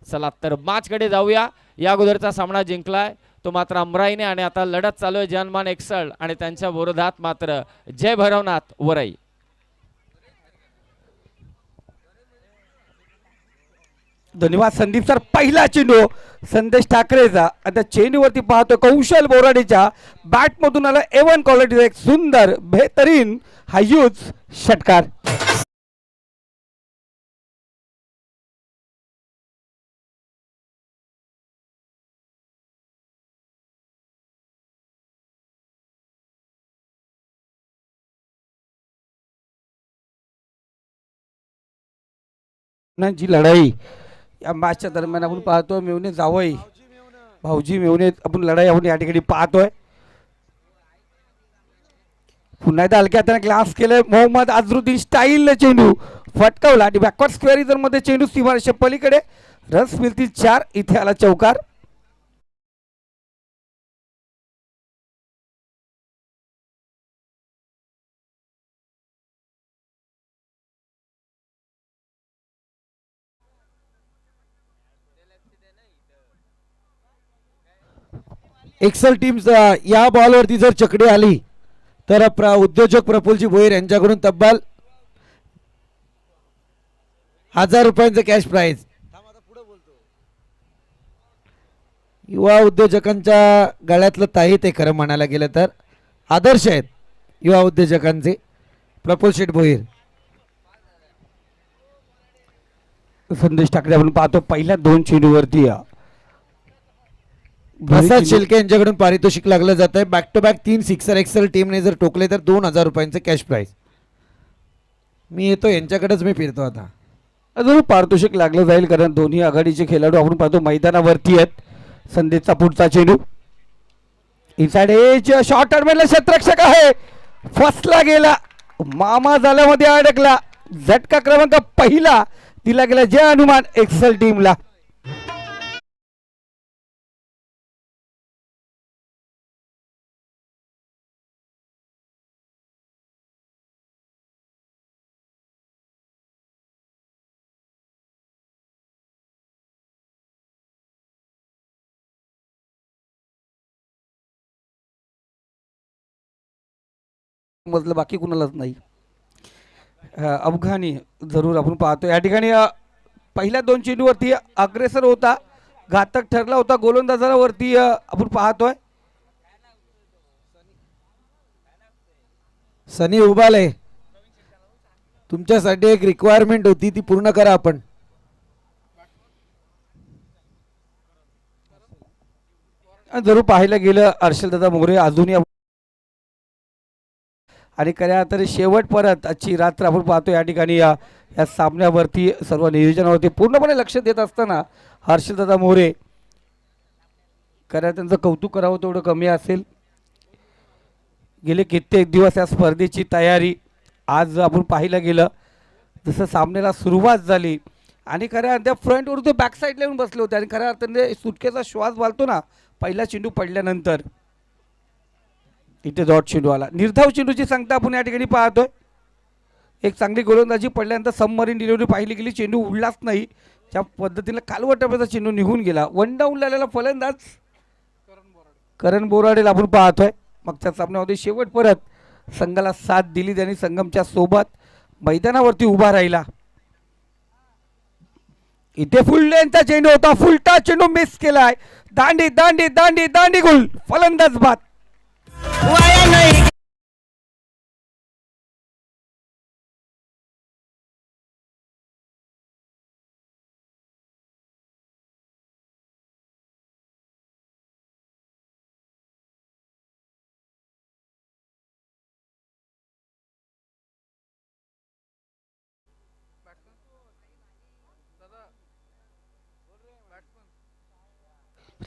चला तर मॅच कडे जाऊया। या अगोदरचा सामना जिंकलाय तो मात्र अमराईने आणि आता लढत चालू आहे जनमान एक्सल आणि त्यांच्या विरोधात मात्र जय भैरवनाथ वरई। धन्यवाद संदीप सर। पहिला चेंडू संदेश ठाकरेचा आता चेंडूवरती पाहतो कौशल बोराडेच्या बॅट मधून आला एवन क्वालिटीचा एक सुंदर बेहतरीन हायूज षटकार। जी लढाई या मॅचच्या दरम्यान आपण पाहतोय मेवणे जावई भाऊजी मेवणे आपण लढाई आपण या ठिकाणी पाहतोय। पुन्हा एकदा हलक्या हाताने ग्लास केले मोहम्मद अझरुद्दीन स्टाईल चेंडू फटकावला आणि बॅकवर्ड स्क्वेअर इधर मध्ये चेंडू सीमारेषे पलीकडे रस मिळतील 4। इथे आला चौकार। एक्सल टीम या बॉलवरती जर चकडी आली तर उद्योजक प्रफुल्लजी भोईर यांच्याकडून तब्बल 1000 रुपयांचं कॅश प्राइज। युवा उद्योजकांच्या गळ्यातलं ताई ते खरं म्हणायला गेलं तर आदर्श आहेत युवा उद्योजकांचे प्रफुल्ल शेठ भोईर। संदेश ठाकरे आपण पाहतो पहिल्या 2 चेंडूवरती प्रसाद शिल्के यांच्याकडून पारितोषिक लागलं जात आहे। Back to back 3 sixer Excel टीमने जर टोकले तर 2000 रुपयांचं कॅश प्राइज। मी येतो यांच्याकडेच मी फिरतो आता अजून पारितोषिक लागलं जाईल कारण दोन्ही आघाडीचे खेळाडू आपण पाहतो मैदानावरती आहेत। संदेशचा पुढचा चेंडू इनसाइड एज शॉर्ट टर्मिनल क्षेत्ररक्षक आहे फसला गेला मामा झाल्यामध्ये अडकला। झटका क्रमांक पहिला दिला गेला जय हनुमान एक्सल टीमला। मजलं बाकी कुणालाच नाही। अफगाणी जरूर आपण पाहतो या ठिकाणी पहिल्या 2 चेंडूवरती अग्रेसर होता घातक ठरला होता गोलंदाजावरती आपण पाहतोय सनी उबाले तुमच्यासाठी एक रिक्वायरमेंट होती ती पूर्ण करा आपण। जरूर पाहायला गेलं हर्षलदादा मोरे अजूनही आणि खऱ्या तरी शेवट परत आजची रात्र आपण पाहतो या ठिकाणी या सामन्यावरती सर्व नियोजनावरती पूर्णपणे लक्ष देत असताना हर्षलदादा मोरे खऱ्या त्यांचं कौतुक करावं तेवढं कमी असेल। गेले कित्येक दिवस या स्पर्धेची तयारी आज आपण पाहिलं गेलं जसं सामन्याला सुरुवात झाली आणि खऱ्या त्या फ्रंटवरून ते बॅक साईडला येऊन बसले होते आणि खऱ्या अर्थाने सुटकेचा श्वास घालतो ना पहिला चेंडू पडल्यानंतर इथे डॉट चेंडू आला। निर्धाव चेंडूची संख्या आपण या ठिकाणी पाहतोय एक चांगली गोलंदाजी पडल्यानंतर सबमरीन डिलिव्हरी पाहिली गेली चेंडू उडलाच नाही त्या पद्धतीने कालवट टप्प्याचा चेंडू निघून गेला। 1 डाऊन आलेला फलंदाज करण बोराडेला आपण पाहतोय। मागच्या सामन्यामध्ये शेवट परत संघाला साथ दिली त्यांनी संगमच्या सोबत मैदानावरती उभा राहिला। इथे फुल लेनचा चेंडू होता फुलटा चेंडू मिस केलाय दांडी दांडी दांडी दांडी गुल फलंदाज बाद।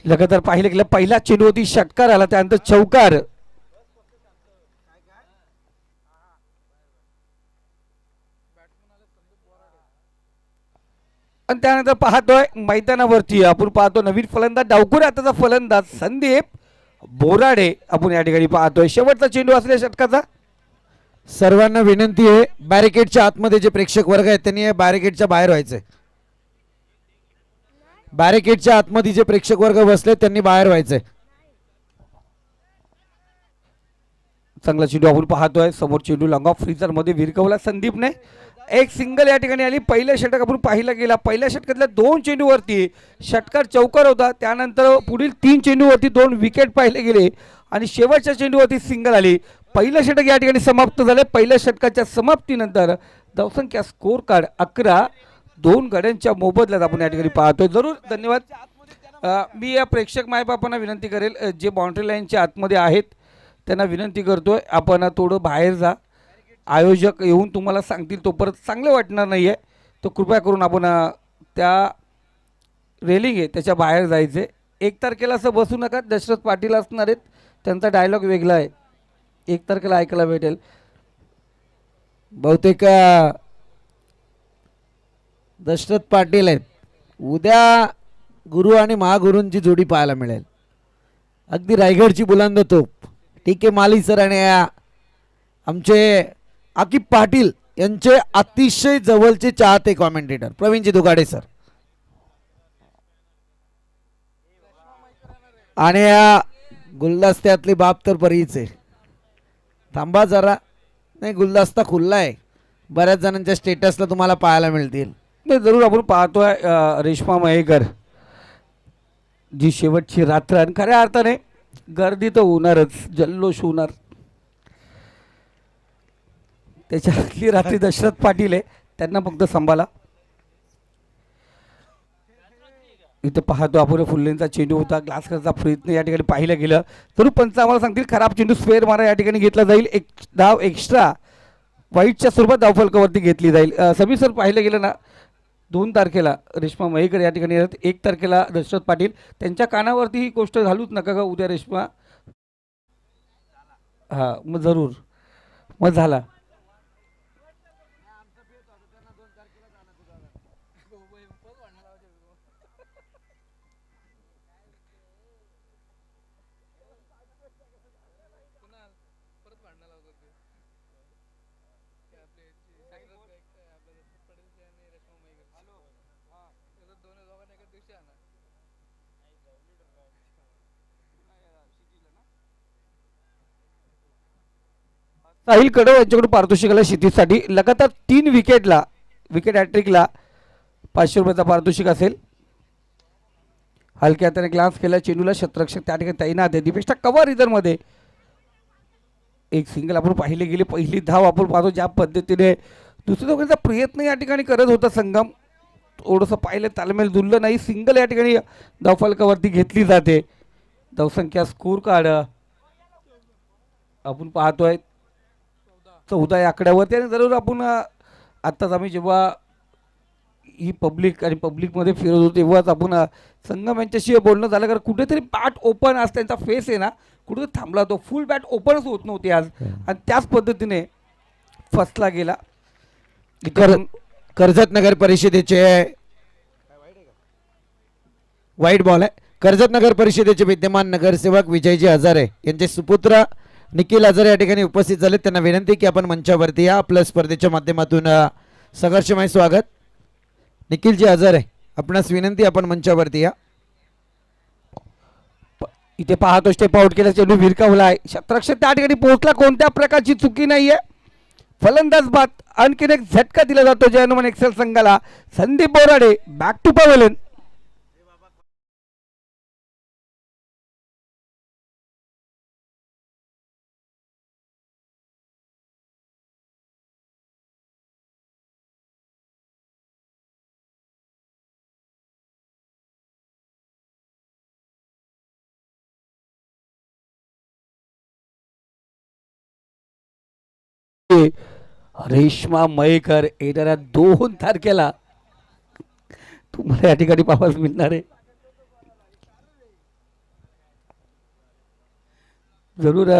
लगातार पाहिलं गेलं पहिला चेंडू होती षटकार आला त्यानंतर चौकार। आणि त्यानंतर पाहतोय मैदानावरती आपण पाहतो नवीन फलंदाज डावखुर हाताचा फलंदाज संदीप बोराडे आपण या ठिकाणी पाहतोय शेवटचा चेंडू असल्या षटकाचा। सर्वांना विनंती आहे बॅरिकेडच्या आतमध्ये जे प्रेक्षक वर्ग आहेत त्यांनी बॅरिकेडच्या बाहेर व्हायचंय। बॅरिकेडच्या आतमध्ये जे प्रेक्षक वर्ग बसले त्यांनी बाहेर व्हायचंय. चांगला चेंडू आपण पाहतोय. समोर चेंडू लॉंग ऑफ फ्रीजर मध्ये विरकवला संदीपने. एक सिंगल या ठिकाणी आली. पहिलं षटक आपण पाहिला गेला. पहिल्या षटकातल्या 2 चेंडूवरती षटकार चौकार होता. त्यानंतर पुढील 3 चेंडूवरती 2 विकेट पाहिले गेले आणि शेवटच्या चेंडूवरती सिंगल आली. पहिलं षटक या ठिकाणी समाप्त झाले. पहिल्या षटकाच्या समाप्तीनंतर धावसंख्या स्कोर कार्ड 11. 2 गड्यांच्या मोबदल्यात आपण या ठिकाणी पाहतोय. जरूर धन्यवाद. मी या प्रेक्षक मायबापांना विनंती करेल जे बाउंड्री लाईनच्या आतमध्ये आहेत त्यांना विनंती करतोय आपण थोडं बाहेर जा. आयोजक येऊन तुम्हाला सांगतील तोपर्यंत चांगलं वाटणार नाही आहे. तर कृपया करून आपण त्या रेलिंग आहे त्याच्या बाहेर जायचे. 1 तारखेला असं बसू नका. दशरथ पाटील असणार आहेत. त्यांचा डायलॉग वेगळा आहे. 1 तारखेला ऐकायला भेटेल. बहुतेक दशरथ पाटील आहेत. उद्या गुरु आणि महागुरूंची जोडी पाहायला मिळेल. अगदी रायगडची बुलंद तोप टी.के. माली सर आणि आमचे आकिब पाटील यांचे अतिशय जवळचे चाहते कॉमेंटेटर प्रवीणजी दुगाडे सर आणि गुलदस्त्यातली बाब तर बरीच आहे. थांबा जरा. नाही गुलदस्ता खुल्ला आहे. बऱ्याच जणांच्या स्टेटसला तुम्हाला पाहायला मिळतील. नाही जरूर आपण पाहतोय रेश्मा मयेकर जी शेवटची रात्र आणि खऱ्या अर्थाने गर्दी तर होणारच. जल्लोष होणार. त्याच्यातली रात्री दशरथ पाटील आहे. त्यांना फक्त सांभाळा. इथं पाहतो आपण फुल्लेंचा चेंडू होता. ग्लासकरचा प्रयत्न या ठिकाणी पाहिलं गेलं. तरी पंच आम्हाला सांगतील खराब चेंडू स्क्वेअर मारा या ठिकाणी घेतला जाईल. 1 धाव एक्स्ट्रा वाईटच्या स्वरूपात धावफलकावरती घेतली जाईल. सभी सर पाहिलं गेलं ना 2 तारखेला रेश्मा मयेकर या ठिकाणी येतात. 1 तारखेला दशरथ पाटील. त्यांच्या कानावरती ही गोष्ट घालूच नका का उद्या रेश्मा. हां मग जरूर. मग झाला. साहिल कडव यांच्याकडून पारितोषिकाला शेतीसाठी लगातार 3 विकेटला विकेट हॅट्रिकला 500 रुपयाचा पारितोषिक असेल. हलक्या हाताने ग्लान्स केला. चेंडूला क्षेत्ररक्षक त्या ठिकाणी तैनात आहे. दीपेशचा कव्हर इधरमध्ये एक सिंगल आपण पाहिले गेले. पहिली धाव आपण पाहतो ज्या पद्धतीने दुसऱ्या दोघांचा प्रयत्न या ठिकाणी करत होता संगम. थोडंसं पाहिलं तालमेल जुळलं नाही. सिंगल या ठिकाणी धावफलकावरती घेतली जाते. धावसंख्या स्कोर कार्ड आपण पाहतोय 14 या आकड्यावरती. आणि जरूर आपण आत्ताच आम्ही जेव्हा ही पब्लिक आणि पब्लिकमध्ये फिरत होतो तेव्हाच आपण संगम यांच्याशी बोलणं झालं. कारण कुठेतरी बॅट ओपन आज त्यांचा फेस आहे ना कुठेतरी थांबला. तो फुल बॅट ओपनच होत नव्हती आज आणि त्याच पद्धतीने फसला गेला. कर्जत नगर परिषदेचे वाईट बॉल आहे. कर्जत नगर परिषदेचे विद्यमान नगरसेवक विजयजी हजारे यांचे सुपुत्र निखिल हजारे या ठिकाणी उपस्थित झाले. त्यांना विनंती की आपण मंचावरती या. आपल्या स्पर्धेच्या माध्यमातून संघर्षमय स्वागत. निखिलजी हजारे आपणास विनंती आपण मंचावरती या. इथे पाहतो स्टेप आउट केला. चेंडू भिरकावला आहे. क्षेत्ररक्षक त्या ठिकाणी पोहोचला. कोणत्या प्रकारची चुकी नाहीये. फलंदाज बाद. आणखीन एक झटका दिला जातो जय हनुमान एक्सेल संघाला. Sandeep Borade back to pavilion. Reshma Mayekar येणाऱ्या 2 तारखेला तुम्हाला या ठिकाणी पाहायला मिळणार आहे. जरूर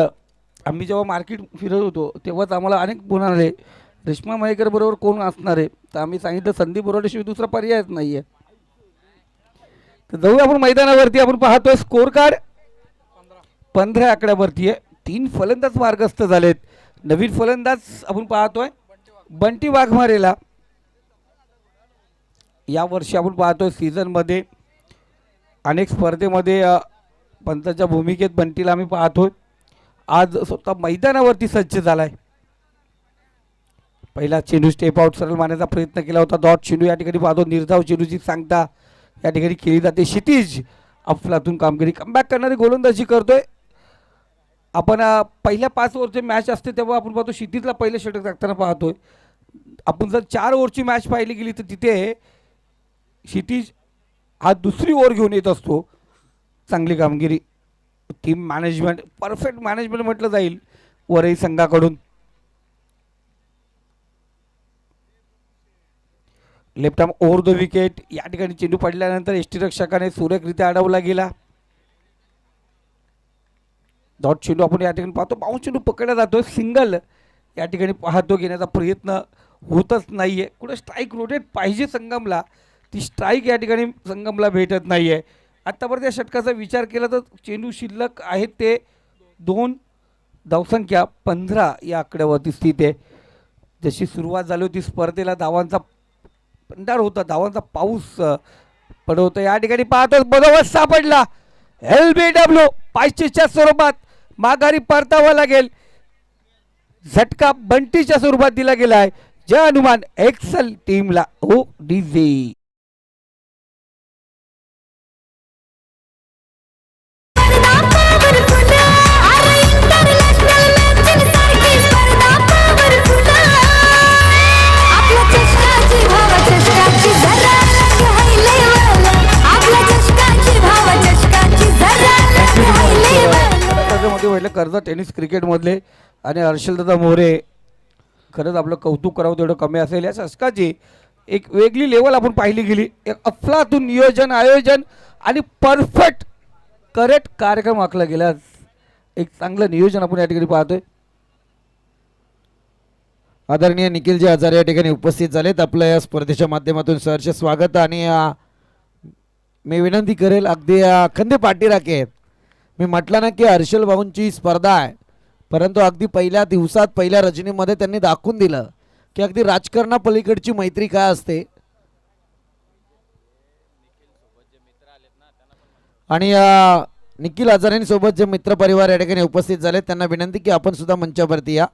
आम्ही जेव्हा मार्केट फिरत होतो तेव्हाच आम्हाला अनेक फोन आले रेश्मा मयेकर बरोबर कोण असणार आहे. तर आम्ही सांगितलं संदीप बोराडेशिवाय दुसरा पर्यायच नाही आहे. तर जाऊ आपण मैदानावरती. आपण पाहतोय स्कोर कार्ड 15 आकड्यावरती आहे. 3 फलंदाज मार्गस्थ झालेत. नवीन फलंदाज आपण पाहतोय बंटी वाघमारेला. या वर्षी आपण पाहतोय सीझनमध्ये अनेक स्पर्धेमध्ये पंचाच्या भूमिकेत बंटीला आम्ही पाहतोय. आज स्वतः मैदानावरती सज्ज झालाय. पहिला चेंडू स्टेप आउट सरळ मारण्याचा प्रयत्न केला होता. डॉट चेंडू या ठिकाणी पाहतो. निर्धाव चेंडूची सांगता या ठिकाणी केली जाते. क्षितिज अफलातून कामगिरी कमबॅक करणारी गोलंदाजी करतोय. आपण पहिल्या 5 ओव्हरची मॅच असते तेव्हा आपण पाहतो क्षितिजला पहिले षटक टाकताना पाहतोय. आपण जर 4 ओव्हरची मॅच पाहिली गेली तर तिथे क्षितिज हा दुसरी ओव्हर घेऊन येत असतो. चांगली कामगिरी, टीम मॅनेजमेंट, परफेक्ट मॅनेजमेंट म्हटलं जाईल वरही संघाकडून. Left arm over the wicket. या ठिकाणी चेंडू पडल्यानंतर यष्टीरक्षकाने सुरेखरित्या अडवला गेला. डॉट चेंडू आपण या ठिकाणी पाहतो. बाउन्स चेंडू पकडला जातो. सिंगल या ठिकाणी पाहतो घेण्याचा प्रयत्न होतच नाहीये. कुठे स्ट्राईक रोटेट पाहिजे संगमला, ती स्ट्राईक या ठिकाणी संगमला भेटत नाहीये. आत्तापर्यंत या षटकाचा विचार केला तर चेंडू शिल्लक आहेत ते 2, धावसंख्या 15 या आकड्यावरती स्थित आहे. जशी सुरुवात झाली होती स्पर्धेला धावांचा भंडार होता, धावांचा पाऊस पडत होता. या ठिकाणी पाहतोच बरोबर सापडला. LBW 500च्या स्वरूपात माघारी परतावा लागेल. झटका बंटीच्या स्वरूपात दिला गेला आहे. जय हनुमान एक्सल टीमला ओ डीजे. कर्ज टेनिस क्रिकेटमधले आणि हर्षलदादा मोरे, खरंच आपलं कौतुक करावं तेवढं कमी असेल. या षटकाची एक वेगळी लेवल आपण पाहिली गेली. एक अफलातून नियोजन, आयोजन आणि परफेक्ट करेक्ट कार्यक्रम आखला गेला. एक चांगलं नियोजन आपण या ठिकाणी पाहतोय. आदरणीय निखिलजी हजारे या ठिकाणी उपस्थित झालेत. आपलं या स्पर्धेच्या माध्यमातून सहर्ष स्वागत. आणि मी विनंती करेल, अगदी खंदे पाठीराखे आहेत. मी म्हटलं ना की हर्षल भाऊंची स्पर्धा आहे, परंतु अगदी पहिल्या दिवसात पहिल्या रजनीमध्ये त्यांनी दाखवून दिलं की अगदी राजकारणापलीकडची मैत्री काय असते. आणि निखिल हजारेंसोबत जे मित्र परिवार या ठिकाणी उपस्थित झाले त्यांना विनंती की आपण सुद्धा मंचावरती या.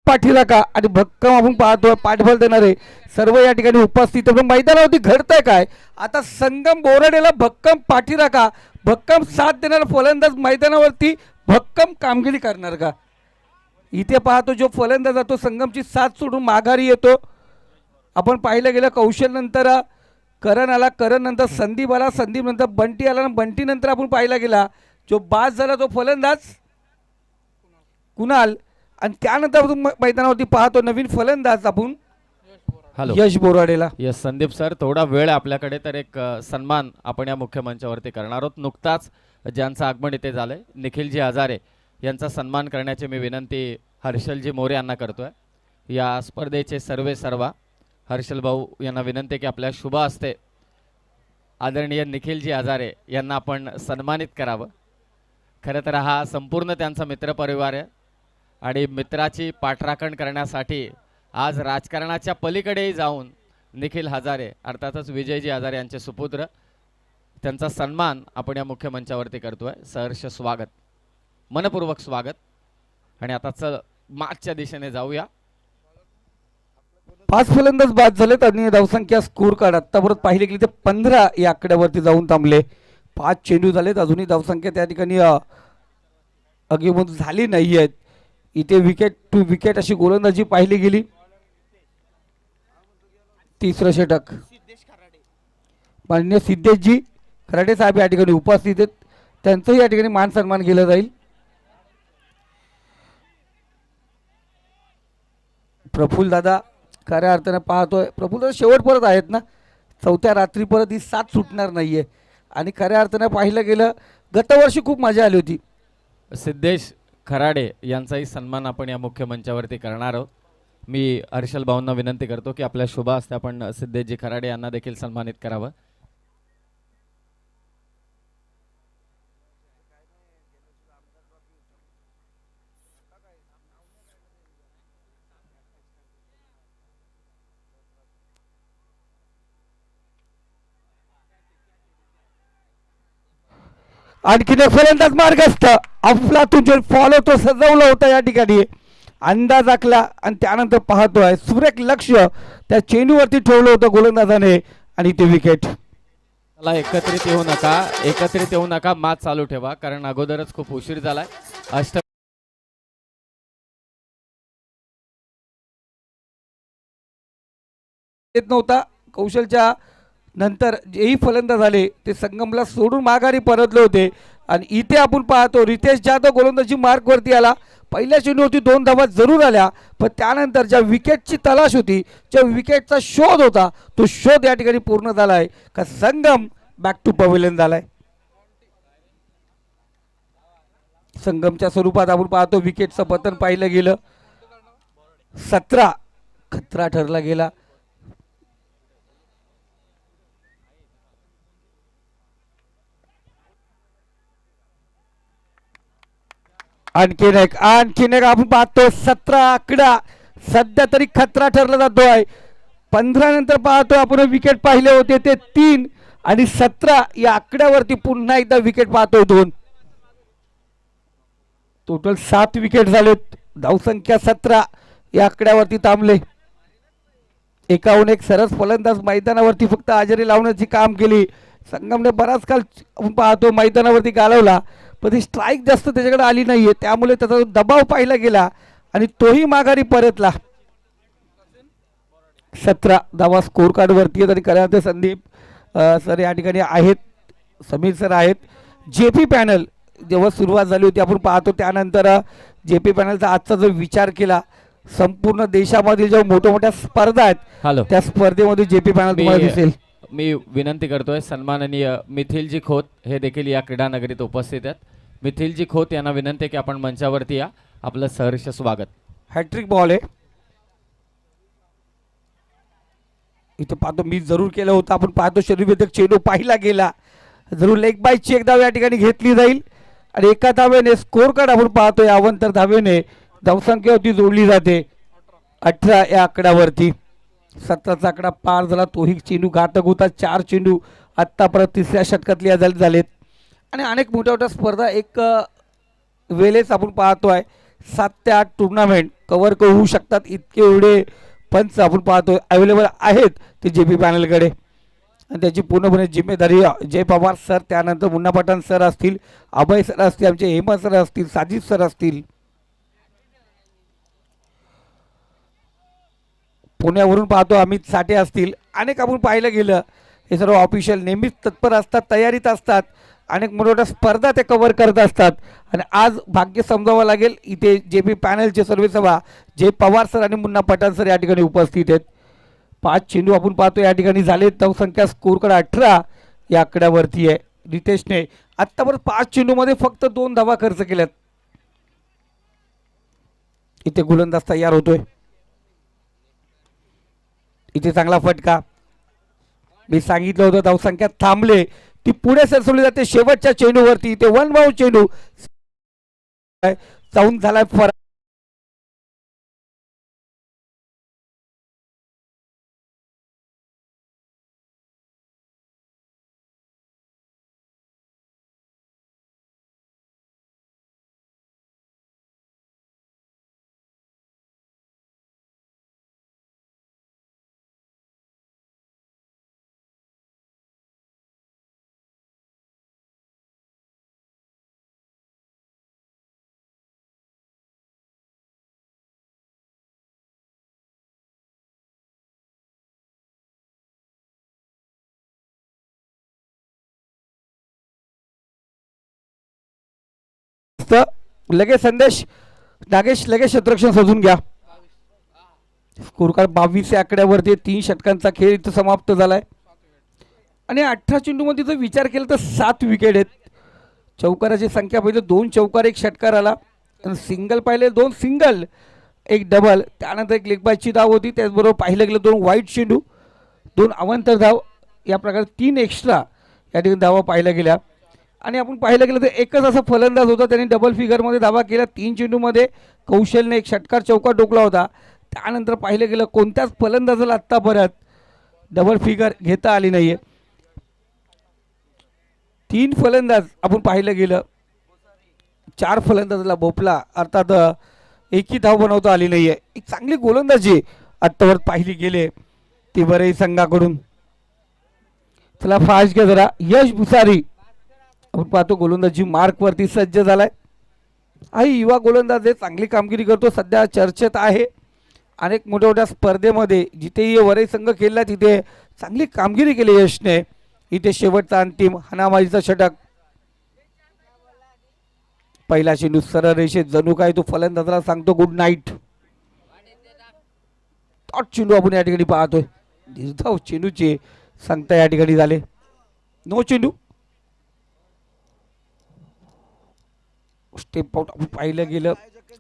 पाठीराखा आणि भक्कम आपण पाहतो पाठबळ देणारे सर्व या ठिकाणी उपस्थित. पण मैदानावरती घडतंय काय आता? संगम बोराडेला भक्कम पाठीराखा, भक्कम साथ देणारा फलंदाज मैदानावरती भक्कम कामगिरी करणार का? इथे पाहतो जो फलंदाज जातो संगमची साथ सोडून माघारी येतो. आपण पाहिलं गेलं कौशल नंतर करण आला, करण नंतर संदीप आला, संदीप नंतर बंटी आला, बंटी नंतर आपण पाहिला गेला जो बाद झाला तो फलंदाज कुणाल. आणि त्यानंतर मैदानावरती पाहतो नवीन फलंदाज आपण यश बोराडेला. यस संदीप सर, थोडा वेळ आपल्याकडे, तर एक सन्मान आपण या मुख्य मंचावरती करणार आहोत. नुकताच ज्यांचं आगमन इथे झालंय निखिलजी हजारे यांचा सन्मान करण्याची मी विनंती हर्षलजी मोरे यांना करतोय. या स्पर्धेचे सर्वा हर्षल भाऊ यांना विनंती की आपल्या शुभ हस्ते आदरणीय निखिलजी हजारे यांना आपण सन्मानित करावं. खरं तर हा संपूर्ण त्यांचा मित्रपरिवार आहे आणि मित्राची पाठराखण करण्यासाठी आज राजकारणाच्या पलीकडेही जाऊन निखिल हजारे अर्थातच विजयजी हजारे यांचे सुपुत्र, त्यांचा सन्मान आपण या मुख्य मंचावरती करतोय. सहर्ष स्वागत, मनपूर्वक स्वागत. आणि आता चल मागच्या दिशेने जाऊया. 5 फलंदाज बाद झालेत आणि धावसंख्या स्कोर कार्ड आतापर्यंत पाहिले गेली तर 15 या आकड्यावरती जाऊन थांबले. 5 चेंडू झालेत, अजूनही धावसंख्या त्या ठिकाणी आगीमत झाली नाही आहेत. इथे विकेट टू विकेट अशी गोलंदाजी पाहिली गेली. तिसरं षटक माननीय सिद्धेशजी खराडे साहेब या ठिकाणी उपस्थित आहेत, त्यांचंही या ठिकाणी मान सन्मान केला जाईल. प्रफुल्ल दादा खऱ्या अर्थाने पाहतोय, प्रफुल्ल दादा शेवट परत आहेत ना, 4थ्या रात्री परत ही साथ सुटणार नाहीये. आणि खऱ्या अर्थाने पाहिलं गेलं गतवर्षी खूप मजा आली होती. सिद्धेश खराडे यांचाही सन्मान आपण या मुख्य मंचावरती करणार आहोत. मी हर्षल भाऊंना विनंती करतो की आपल्या शुभ हस्ते आपण सिद्धेशजी खराडे यांना देखील सन्मानित करावं. आणखीन एक फलंदाज मार्गस्थ अफलातून जो फॉलो तो सजवलं होतं या ठिकाणी, अंदाज आखला आणि त्यानंतर पाहतोय सुरेख लक्ष त्या चेंडूवरती ठेवलं होतं गोलंदाजाने आणि ते विकेट. मला एकत्रित येऊ नका, मॅच चालू ठेवा कारण अगोदरच खूप उशीर झालाय. येत नव्हता. कौशलच्या नंतर जेही फलंदाज आले ते संगमला सोडून माघारी परतले होते आणि इथे आपण पाहतो रितेश जाधव गोलंदाजी मार्कवरती आला. पहिल्या चेंडूवरती 2 धावा जरूर आल्या, पण त्यानंतर ज्या विकेटची तलाश होती, ज्या विकेटचा शोध होता, तो शोध या ठिकाणी पूर्ण झाला आहे का संगम बॅक टू पवेलियन झालाय. संगमच्या स्वरूपात आपण पाहतो विकेटचं पतन पाहिलं गेलं. 17 खतरा ठरला गेला. आणखीन एक आपण पाहतो 17 आकडा सध्या तरी खतरा ठरला जातोय. 15 नंतर पाहतो आपण विकेट पाहिले होते ते 3 आणि 17 या आकड्यावरती पुन्हा एकदा विकेट पाहतोय 2. टोटल 7 विकेट झालेत. धावसंख्या 17 या आकड्यावरती थांबले. एकाहून एक सरस फलंदाज मैदानावरती फक्त हजेरी लावण्याची काम केली. संगमने बराच काळ आपण पाहतो मैदानावरती घालवला, पण ती स्ट्राईक जास्त त्याच्याकडे आली नाहीये, त्यामुळे त्याचा दबाव पाहिला गेला आणि तोही माघारी परतला. 17 धावा स्कोर कार्ड वरती आहेत आणि कराते संदीप सर या ठिकाणी आहेत, समीर सर आहेत. जेपी पॅनल जेव्हा सुरुवात झाली होती आपण पाहतो, त्यानंतर जेपी पॅनलचा आजचा जो विचार केला, संपूर्ण देशामधील ज्या मोठ्या स्पर्धा आहेत त्या स्पर्धेमध्ये जेपी पॅनल तुम्हाला दिसेल. मी विनंती करतोय सन्माननीय मिथिलजी खोत हे देखील या क्रीडा नगरीत उपस्थित आहेत. मिथिलजी खोत यांना विनंती की आपण मंचावरती या. आपलं सहर्ष स्वागत. हॅट्रिक बॉल आहे इथे पाहतो, मी जरूर केलं होतं. आपण पाहतो शरीरवेधक चेंडू पाहिला गेला, जरूर लेग बायची एक धाव या ठिकाणी घेतली जाईल आणि एका धावेने स्कोर कार्ड आपण पाहतोय अवंतर धावेने धावसंख्येवरती जोडली जाते 18 या आकड्यावरती. 17चा आकडा पार झाला, तोही चेंडू घातक होता. 4 चेंडू आत्तापर्यंत 3ऱ्या षटकातले झालेत आणि अनेक मोठ्या स्पर्धा एक वेळेस आपण पाहतोय 7 ते 8 टुर्नामेंट कव्हर होऊ शकतात, इतके एवढे पंच आपण पाहतोय अवेलेबल आहेत ते जेपी पॅनलकडे आणि त्याची पूर्णपणे जिम्मेदारी जय पवार सर, त्यानंतर मुन्ना पठाण सर असतील, अभय सर असतील, आमचे हेमा सर असतील, साजिद सर असतील, पुण्यावरून पाहतो अमित साठे असतील. अनेक आपण पाहिलं गेलं हे सर्व ऑफिशियल नेहमीच तत्पर असतात, तयारीत असतात, अनेक मोठ्या स्पर्धा ते कव्हर करत असतात आणि आज भाग्य समजावं लागेल. इथे जेपी पॅनलचे सर्वेसभा जय पवार सर आणि मुन्ना पठाण सर या ठिकाणी उपस्थित आहेत. 5 चेंडू आपण पाहतो या ठिकाणी झाले. धावसंख्या स्कोर कार्ड 18 या आकड्यावरती आहे. रितेशने आत्तापर्यंत 5 चेंडूमध्ये फक्त 2 धावा खर्च केल्यात. इथे गोलंदाज तयार होतोय. इथे चांगला फटका, मी सांगितलं होतं धावसंख्या थांबले ती पुढे सरसवली जाते शेवटच्या चेंडूवरती. इथे 1 बाउंड चेंडू जाऊन झालाय फरक. लगेच संदेश नागेश लगेच क्षेत्ररक्षण शोधून घ्या. स्कोर कार्ड 22 या आकड्यावरती 3 षटकांचा खेळ इथं समाप्त झालाय आणि 18 चेंडूमध्ये जर विचार केला तर 7 विकेट आहेत. चौकाराची संख्या पहिले 2 चौकार 1 षटकार आला. सिंगल पाहिले, 2 सिंगल, एक डबल, त्यानंतर एक लेग बायची धाव होती. त्याचबरोबर पाहिलं गेलं 2 वाईट चेंडू, 2 अवांतर धाव, या प्रकारे 3 एक्स्ट्रा या ठिकाणी धावा पाहिल्या गेल्या. आणि आपण पाहिलं गेलं तर एकच असा फलंदाज होता त्यांनी डबल फिगरमध्ये धावा केल्या. 3 चेंडूमध्ये कौशलने एक षटकार चौका टोकला होता. त्यानंतर पाहिलं गेलं कोणत्याच फलंदाजाला आत्ता परत डबल फिगर घेता आली नाही आहे. 3 फलंदाज आपण पाहिलं गेलं, 4 फलंदाजाला भोपला, अर्थात एकही धाव बनवता आली नाही आहे. एक चांगली गोलंदाजी आत्तावर पाहिली गेले ती बरे संघाकडून. चला फास्ट घ्या जरा. यश भुसारी आपण पाहतो गोलंदाजी मार्कवरती सज्ज झालाय. आई युवा गोलंदाज आहे, चांगली कामगिरी करतो, सध्या चर्चेत आहे. अनेक मोठ्या मोठ्या स्पर्धेमध्ये जिथेही वरई संघ खेळला तिथे चांगली कामगिरी केली यशने. इथे शेवटचा अंतिम हनामाजीचा षटक. पहिला चेंडू सरळ रेषेत, जणू काय तो फलंदाजाला सांगतो गुड नाईट. चेंडू आपण या ठिकाणी पाहतोय, निर्धाव चेंडूचे सांगता या ठिकाणी झाले. नो चेंडू. स्टेप आउट आपण पाहिलं गेलं,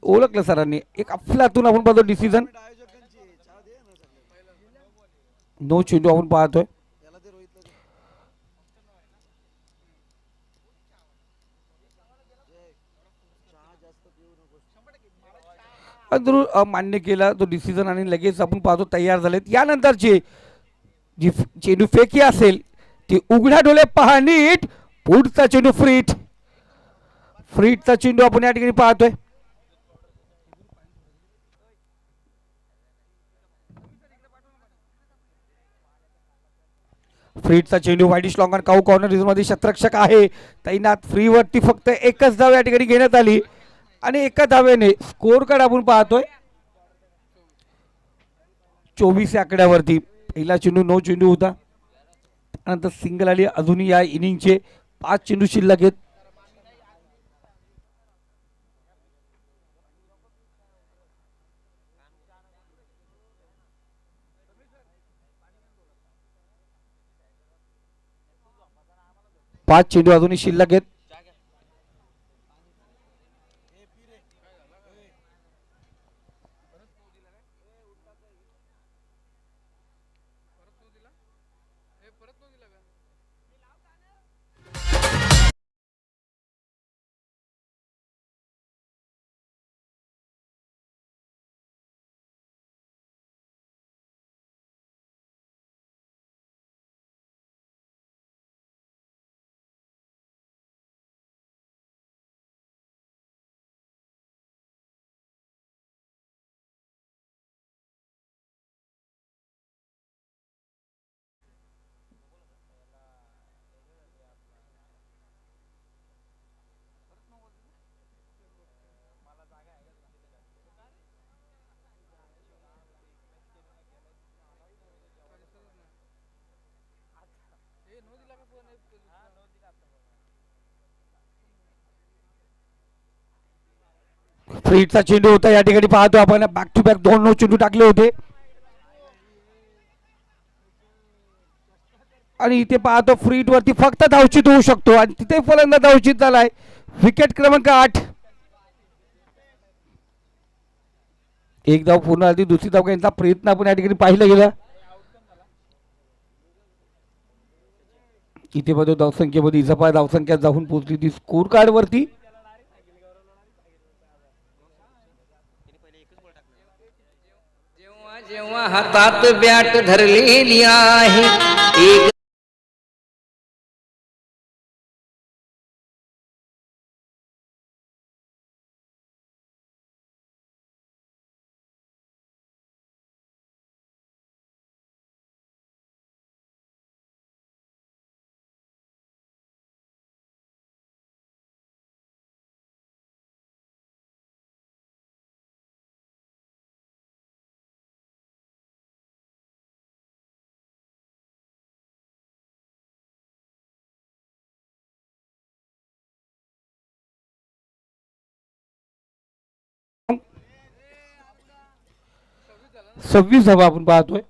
ओळखलं सरांनी. एक अफलातून आपण पाहतो डिसिजन. नो चेंडू आपण पाहतोय. मान्य केला तो डिसिजन आणि लगेच आपण पाहतो तयार झालेत. यानंतरची जी चेंडू फेकी असेल ती उघड्या डोळे पहा नीट. पुढचा चेंडू फ्रीटचा चेंडू आपण या ठिकाणी पाहतोय. फ्रीटचा चेंडू वाईडिश लॉंग काऊ कॉर्नर मध्ये क्षेत्ररक्षक आहे तैनात. फ्रीवरती फक्त एकच धाव या ठिकाणी घेण्यात आली आणि एका धावेने स्कोर कार्ड आपण पाहतोय 24 आकड्यावरती. पहिला चेंडू नो चेंडू होता, त्यानंतर सिंगल आली. अजूनही या इनिंगचे 5 चेंडू शिल्लक आहेत. पाच चेंडू अजूनही शिल्लक आहेत. फ्रीटचा चेंडू होता या ठिकाणी पाहतो आपण. बॅक टू बॅक 2 नो चेंडू टाकले होते आणि इथे पाहतो फ्रीट वरती फक्त धावचित होऊ शकतो आणि तिथे फलंदाज धावचित झालाय. विकेट क्रमांक 8. एक धाव पूर्ण झाली, दुसरी धाव घेण्याचा प्रयत्न आपण या ठिकाणी पाहिलं गेलं. इथे बघतो धावसंख्येमध्ये इजाफा, धावसंख्या जाऊन पोहोचली ती स्कोर कार्ड वरती. जेव्हा हातात बॅट धरलेली आहे एक सव्वीस धावा आपण पाहतोय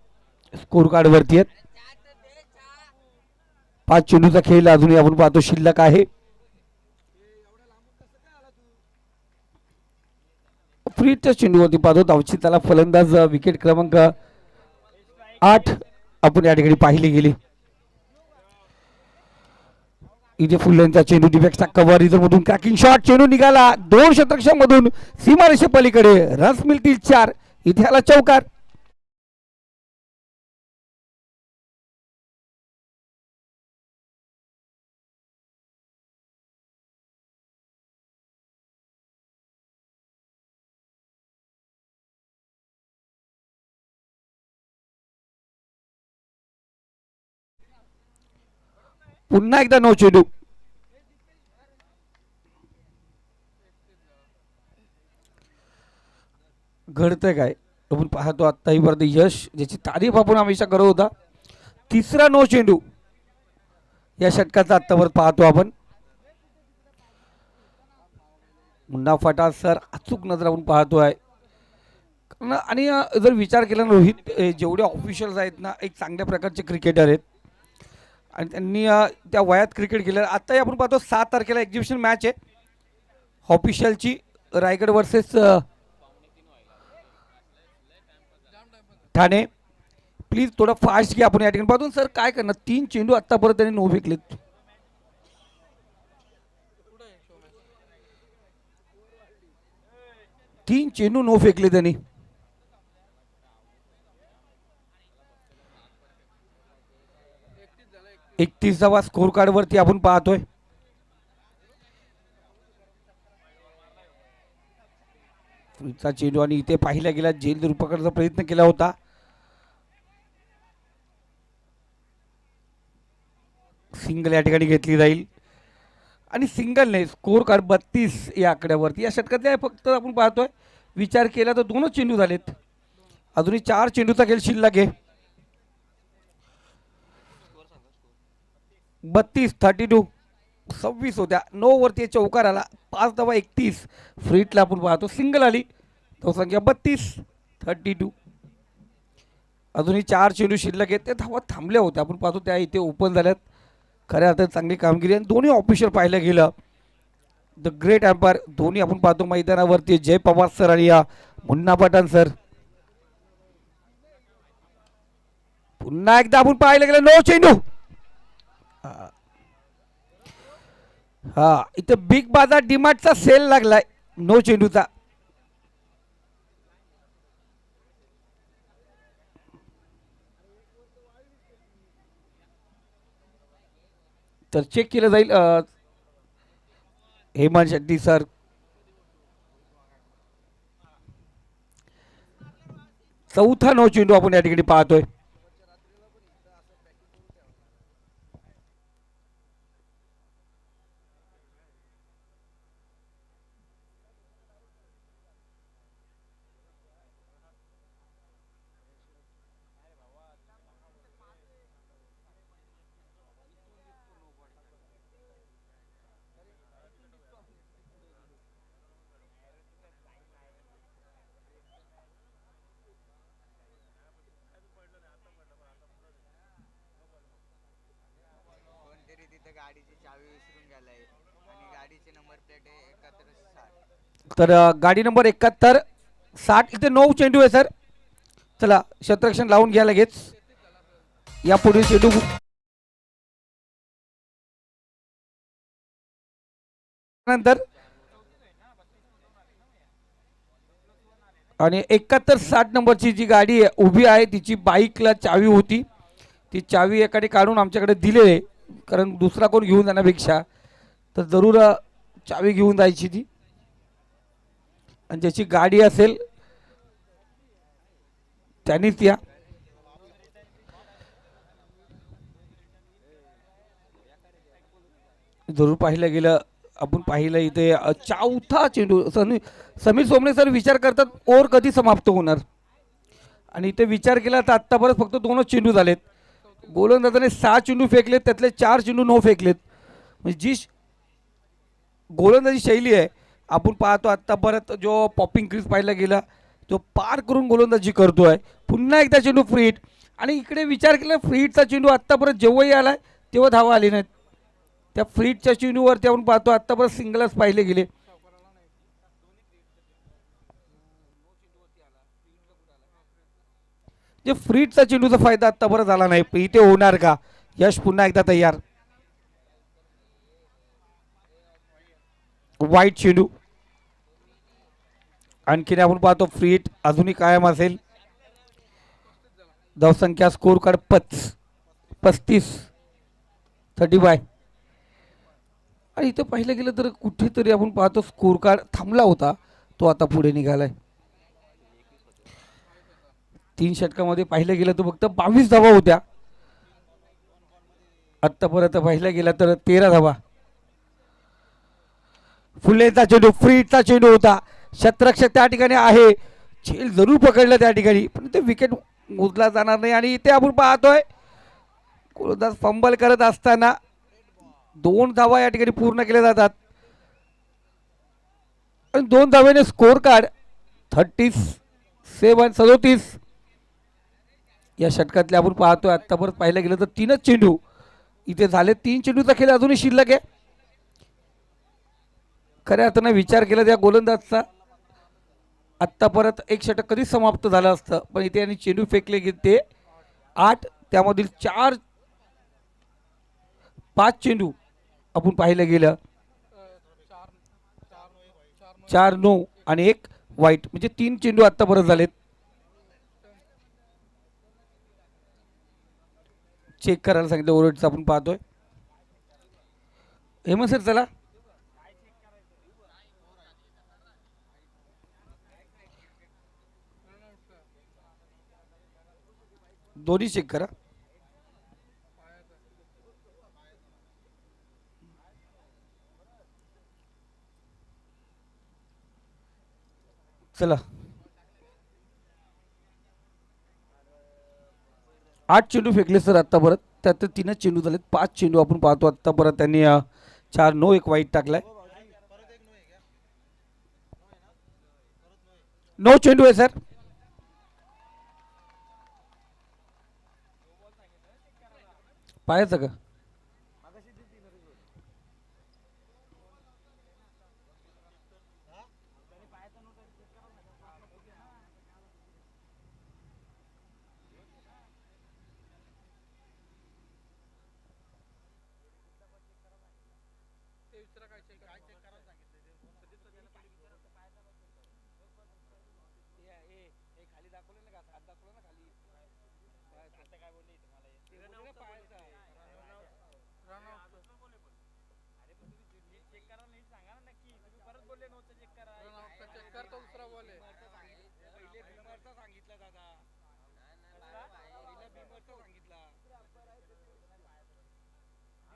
स्कोर कार्ड वरती आहेत. 5 चेंडूचा खेळ अजूनही आपण पाहतो शिल्लक आहे. फ्रीटच्या चेंडूवरती पाहतो धावची त्याला फलंदाज विकेट क्रमांक 8 आपण या ठिकाणी पाहिली गेली. इथे फुल्यांचा चेंडू डिफेक्टचा कव्हर इथं मधून क्रॅकिंग शॉट चेंडू निघाला 2 शतकांमधून सीमारेषे पलीकडे रन्स मिळतील 4. इथे आला चौकार. पुन्हा एकदा नो चेंडू. घडतंय काय आपण पाहतो आत्ताही परत यश ज्याची तारीफ आपण हमेशा करत होता. तिसरा नो चेंडू या षटकाचा आत्तावर पाहतो आपण. मुन्ना फटा सर अचूक नजर आपण पाहतोय. आणि जर विचार केला ना रोहित जेवढे ऑफिशियल्स आहेत ना एक चांगल्या प्रकारचे क्रिकेटर आहेत आणि त्यांनी त्या वयात क्रिकेट केलं. आत्ताही आपण पाहतो 7 तारखेला एक्झिबिशन मॅच आहे ऑफिशियलची रायगड वर्सेस ठाणे. प्लीज थोडं फास्ट घ्या आपण या ठिकाणी पाहतो. सर काय करणार 3 चेंडू आत्तापर्यंत त्यांनी नो फेकलेत. तीन चेंडू नो फेकले त्यांनी. एकतीसावा स्कोर कार्ड वरती आपण पाहतोय. चेंडू आणि इथे पाहिला गेला जेल दुरुपकारचा प्रयत्न केला होता. सिंगल या ठिकाणी घेतली जाईल आणि सिंगलने स्कोर कार्ड 32 या आकड्यावरती. या षटकातल्या फक्त आपण पाहतोय विचार केला तर 2च चेंडू झालेत. अजूनही 4 चेंडूचा खेळ शिल्लक आहे. 32 26 होत्या 9 वरती चौकार आला 5 धावा 31. फ्रीटला आपण पाहतो सिंगल आली धावसंख्या 32. अजूनही 4 चेंडू शिल्लक आहेत. त्या धावा थांबल्या होत्या आपण पाहतो त्या इथे ओपन झाल्यात. खऱ्या अर्थात चांगली कामगिरी आणि दोन्ही ऑफिशियल पाहिलं गेलं. द ग्रेट एम्पायर दोन्ही आपण पाहतो मैदानावरती जय पवार सर आणि मुन्ना पठाण सर. पुन्हा एकदा आपण पाहिलं गेलं नो चेंडू. हा इथं बिग बाजार डिमार्टचा सेल लागलाय नो चेंडूचा. तर चेक केलं जाईल. हेमंत शेट्टी सर चौथा नो चेंडू आपण या ठिकाणी पाहतोय. तर गाडी नंबर 7160 इथे 9 चेंडू आहे सर. चला शतरक्षण लावून घ्या लगेच. या पुढील चेंडू नंतर आणि 7160 नंबरची जी गाडी आहे उभी आहे तिची बाईकला चावी होती. ती चावी एकाने काढून आमच्याकडे दिलेली आहे कारण दुसरा कोण घेऊन जाण्यापेक्षा तर जरूर चावी घेऊन जायची ती. आणि ज्याची गाडी असेल त्यांनीच या. जरूर पाहिलं गेलं आपण पाहिलं इथे चौथा चेंडू. समीर सोमणे सर विचार करतात ओव्हर कधी समाप्त होणार आणि इथे विचार केला तर आत्तापर्यंत फक्त 2च चेंडू झालेत. गोलंदाजाने 6 चेंडू फेकलेत त्यातले 4 चेंडू नो फेकलेत. म्हणजे जी गोलंदाजी शैली आहे आपण पाहतो आत्तापर्यंत जो पॉपिंग क्रीज पाहिला गेला तो पार करून गोलंदाजी करतोय. पुन्हा एकदा चेंडू फ्रीट आणि इकडे विचार केला फ्रीटचा चेंडू आत्तापर्यंत जेव्हाही आलाय तेव्हा धावा आली नाहीत. त्या फ्रीटच्या चेंडूवरती आपण पाहतो आत्तापर्यंत सिंगलच पाहिले गेले. जे फ्रीटचा चेंडूचा फायदा आत्तापर्यंत झाला नाही, पण इथे होणार का? यश पुन्हा एकदा तयार. वाईट चेंडू. आणखीन आपण पाहतो फ्रीट अजूनही कायम असेल. धावसंख्या स्कोर कार्ड 35 आणि इथं पाहिलं गेलं तर कुठेतरी आपण पाहतो स्कोर कार्ड थांबला होता, तो आता पुढे निघालाय. 3 षटकामध्ये पाहिलं गेलं तर फक्त 22 धावा होत्या. आत्तापर्यंत पाहिलं गेलं तर 13 धावा. फुलेचा चेंडू, फ्रीटचा चेंडू होता. शतरक्षक त्या ठिकाणी आहे, झेल जरूर पकडलं त्या ठिकाणी, पण ते विकेट मोजला जाणार नाही. आणि इथे आपण पाहतोय गोलंदाज फंबल करत असताना 2 धावा या ठिकाणी पूर्ण केल्या जातात आणि 2 धावेने स्कोर कार्ड 37. या षटकातले आपण पाहतोय आतापर्यंत पाहिलं गेलं तर 3च चेंडू इथे झाले. 3 चेंडूचा खेळ अजूनही शिल्लक आहे. खऱ्या अर्थानं विचार केला त्या गोलंदाजचा आत्ता परत एक षटक कधीच समाप्त झालं असतं, पण इथे यांनी चेंडू फेकले गेले 8, त्यामधील 5 चेंडू आपण पाहिलं गेलं 4 नो आणि 1 वाईट, म्हणजे 3 चेंडू आत्ता परत झालेत. चेक करायला सांगितलं ओव्हरचं आपण पाहतोय. हेमंत सर चला. दोन्ही चेक करा. चला 8 चेंडू फेकले सर आत्ता परत, त्यात 3च चेंडू झालेत. 5 चेंडू आपण पाहतो आत्ता परत त्यांनी 4 नो 1 वाईट टाकलाय. 9 चेंडू आहे सर. पाहायचं का?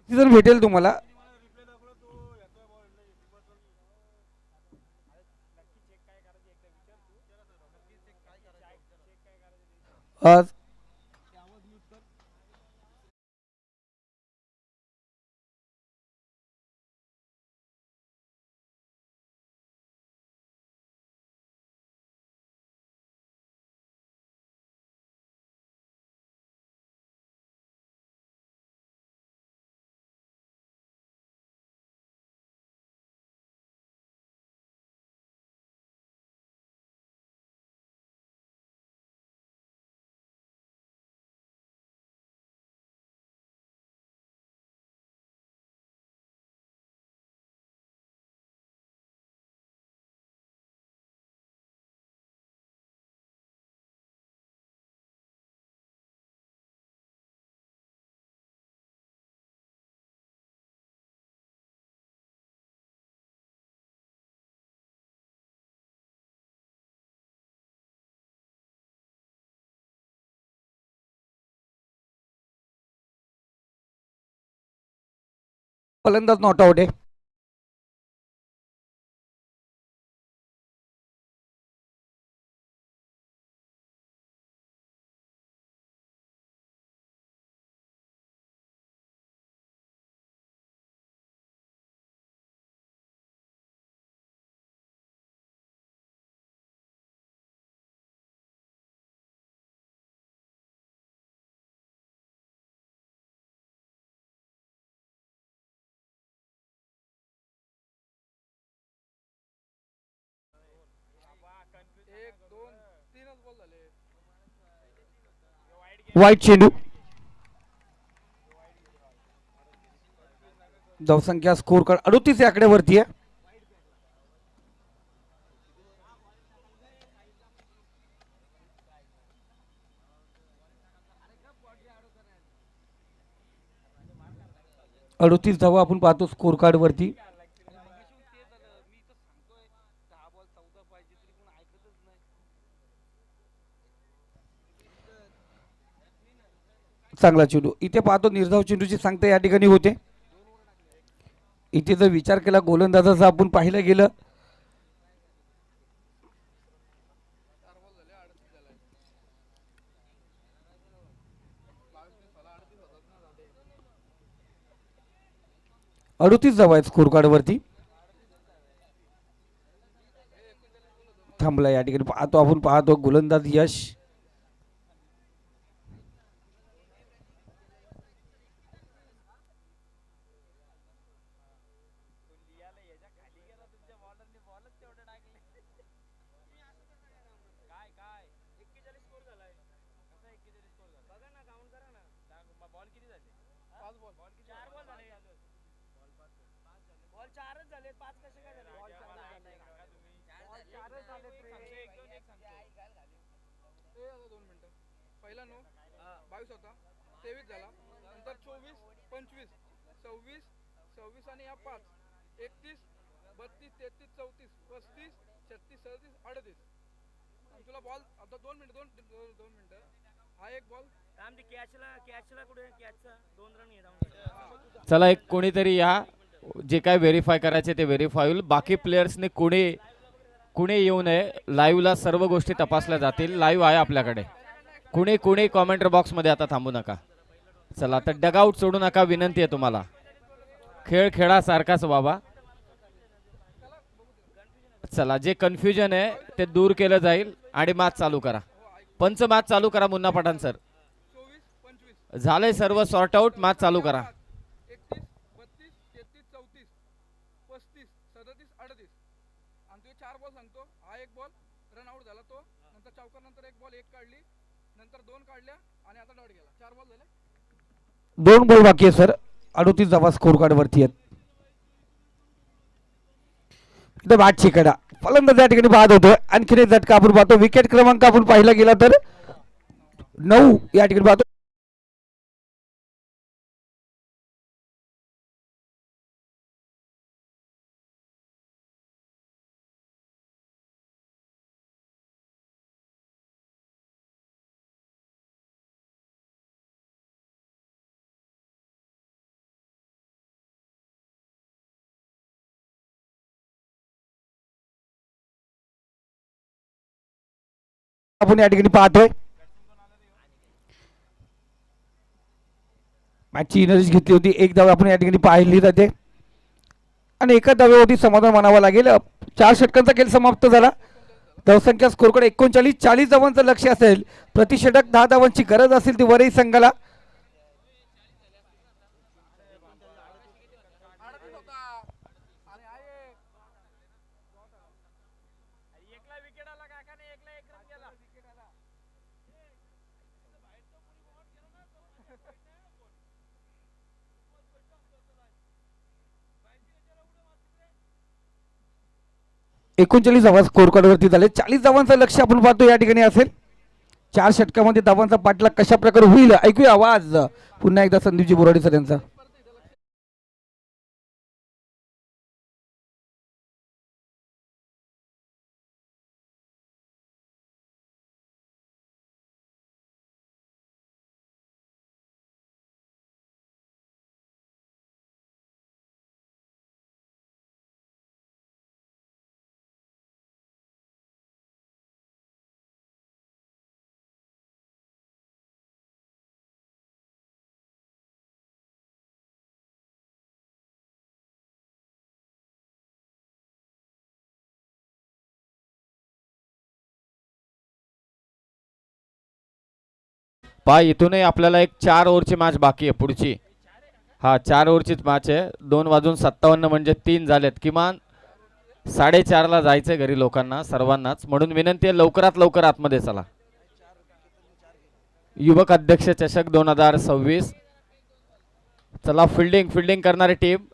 सीझन भेटेल तुम्हाला. आज फलंदाज नॉट आउट आहे. वाईट चेंडू. धावसंख्या स्कोर कार्ड 38 या आकड्यावरती आहे. अडतीस धावा आपण पाहतो स्कोर कार्ड वरती. चांगला चेंडू. इथे पाहतो निर्धाव चेंडूची सांगता या ठिकाणी होते. इथे जर विचार केला गोलंदाजाचा आपण पाहिलं गेलं अडतीस धावा आहेत स्कोर कार्ड वरती. थांबला या ठिकाणी पाहतो आपण पाहतो गोलंदाज यश. पहिला 9 22 होता 23 झाला नंतर 24 25 26 26 आणि या 5 31 32 33 34 35 36 37 38 आणि तुला बॉल आता 2 मिनिट 2 मिनिटं हा एक बॉल कॅचला कुठे कॅचचा 2 रन घेता. चला एक कोणीतरी या जे काय व्हेरीफाय करायचे ते व्हेरीफाय होईल. बाकी प्लेयर्सने कुणी येऊ नये. लाईव्हला सर्व गोष्टी तपासल्या जातील. लाईव्ह आहे आपल्याकडे. कुणी कॉमेंटर बॉक्समध्ये आता थांबू नका. चला तर डगआउट सोडू नका विनंती आहे तुम्हाला. खेळ खेळासारखाच बाबा. चला जे कन्फ्युजन आहे ते दूर केलं जाईल आणि मॅच चालू करा. पंच मॅच चालू करा. मुन्ना पठाण सर झालंय सर्व सॉर्ट आउट. मॅच चालू करा. 31 32 33 34 35 37 38 आणि तू 4 बॉल सांगतो. हा एक बॉल रन आउट झाला तो नंतर चौकार नंतर एक बॉल एक काढली नंतर 2 काढल्या आणि आता डॉट गेला. 4 बॉल झाले. 2 बॉल बाकी आहे सर. 38 धावा स्कोर कार्ड वरती आहेत. इथं बॅट चिकडा फलंदाज या ठिकाणी बाद होतोय. आणखीन एक झटका आपण पाहतो. विकेट क्रमांक आपण पाहिला गेला तर 9 या ठिकाणी पाहतो. आपण या ठिकाणी पाहतोय मॅचची एनर्जी घेतली होती. एक धाव आपण या ठिकाणी पाहिली जाते आणि एका धावेवरती समाधान मानावं लागेल. 4 षटकांचा खेळ समाप्त झाला. धावसंख्या स्कोरकडे 39 40 धावांचं लक्ष असेल. प्रति षटक 10 धावांची गरज असेल ती वरही संघाला. एकोणचाळीस धावा स्कोर कार्डवरती झाले. 40 धावांचं लक्ष आपण पाहतो या ठिकाणी असेल. 4 षटकामध्ये धावांचा पाठलाग कशा प्रकारे होईल ऐकूया आवाज पुन्हा एकदा संदीपजी बोराडे सर यांचा. पा इथूनही आपल्याला एक 4 ओव्हरची मॅच बाकी आहे पुढची. हा 4 ओव्हरचीच मॅच आहे. 2:57 म्हणजे 3 झालेत. किमान 4:30ला जायचंय घरी लोकांना सर्वांनाच. म्हणून विनंती आहे लवकरात लवकर आतमध्ये चला. युवक अध्यक्ष चषक 2026. चला फिल्डिंग करणारी टीम.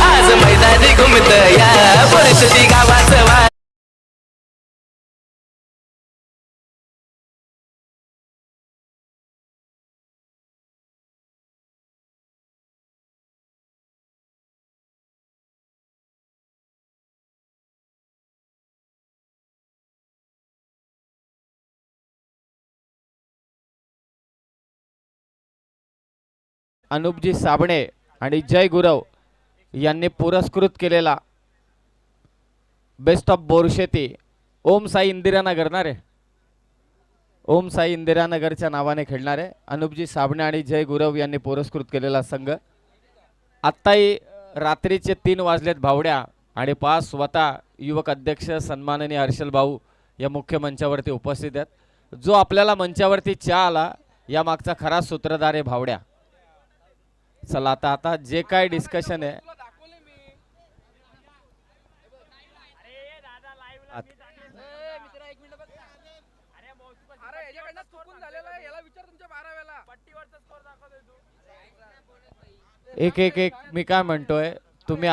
आज मैदानी घुमत या परिस्थिती गावाचं वा अनुपजी साबणे आणि जय गुरव यांनी पुरस्कृत केलेला बेस्ट ऑफ बोरशेती ओम साई इंदिरानगर ना रे, ओम साई इंदिरानगरच्या नावाने खेळणारे अनुपजी साबणे आणि जय गुरव यांनी पुरस्कृत केलेला संघ. आत्ताही रात्रीचे 3 वाजलेत भावड्या आणि 5 स्वतः युवक अध्यक्ष सन्माननीय हर्षल भाऊ या मुख्य मंचावरती उपस्थित आहेत. जो आपल्याला मंचावरती चहा आला या मागचा खरा सूत्रधार आहे भावड्या. चला आता आता जे काय डिस्कशन आहे तुला दाखवले मी. मित्रा एक मिनिट बघ. अरे याच्याकडनं चुकून झालेलं आहे. याला विचार तुमच्या 12व्याला पट्टीवरचा स्कोर दाखवतोय तू. एक मी काय म्हणतोय तुम्ही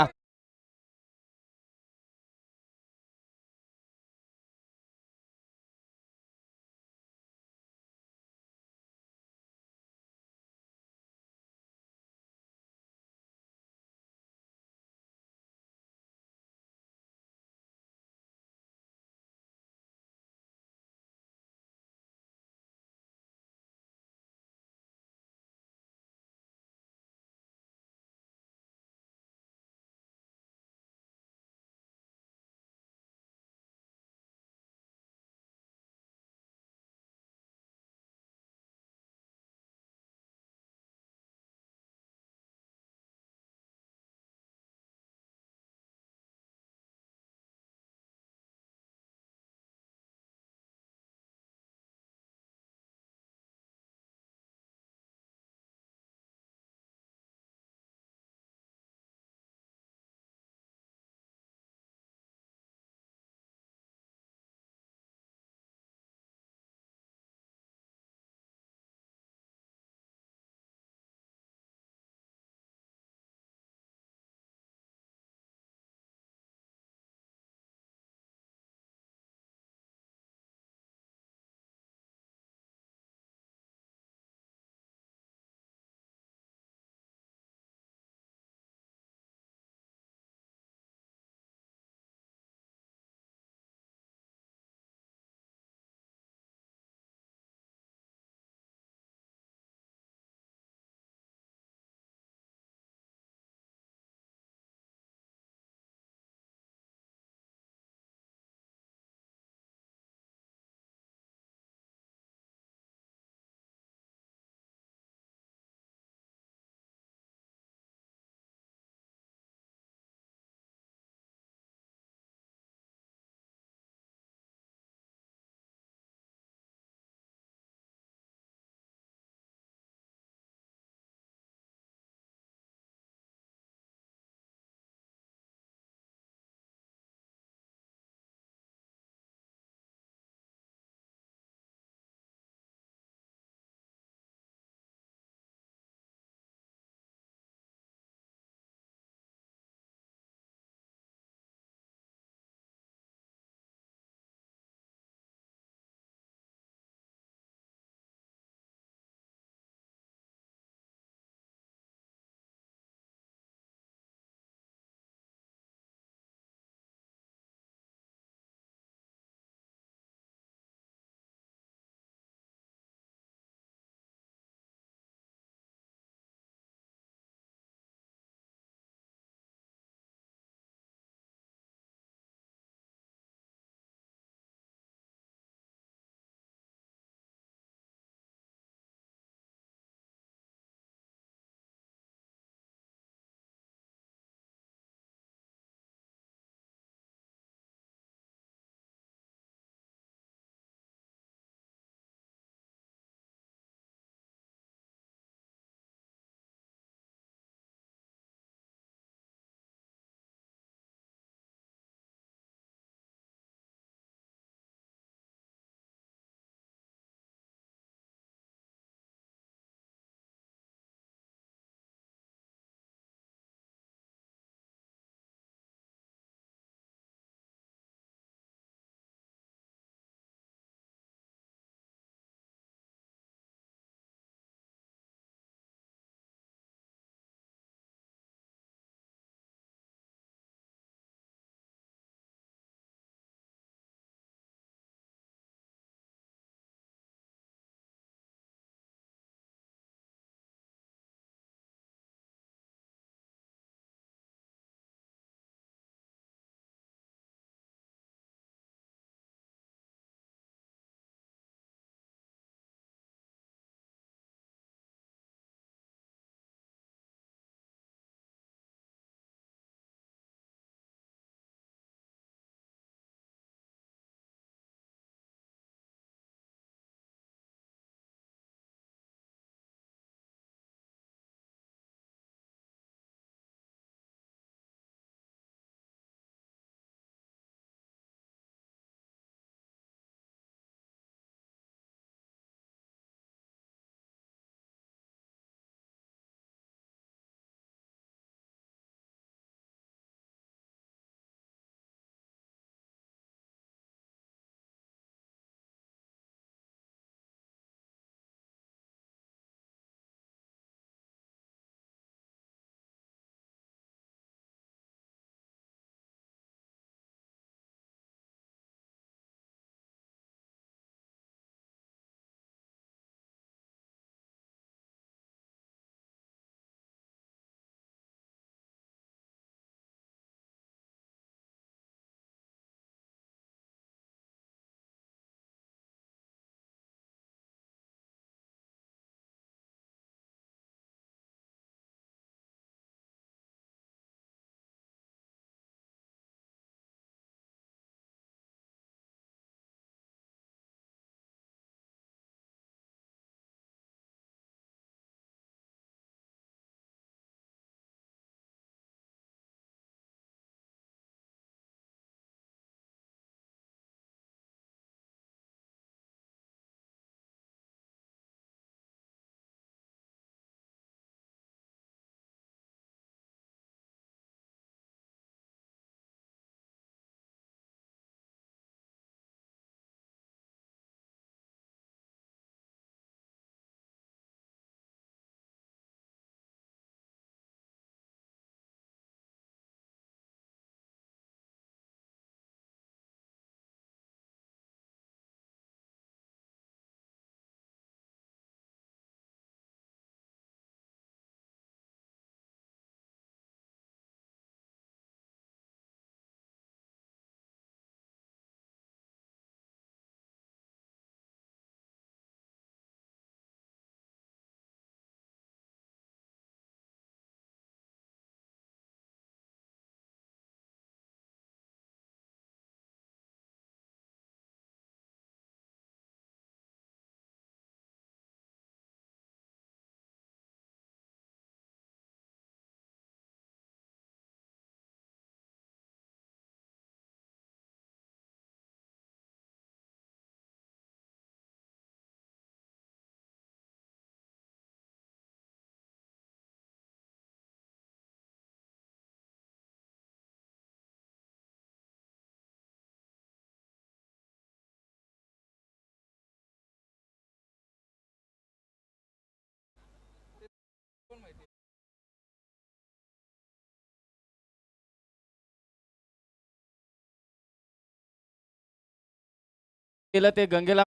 केलं ते गंगेला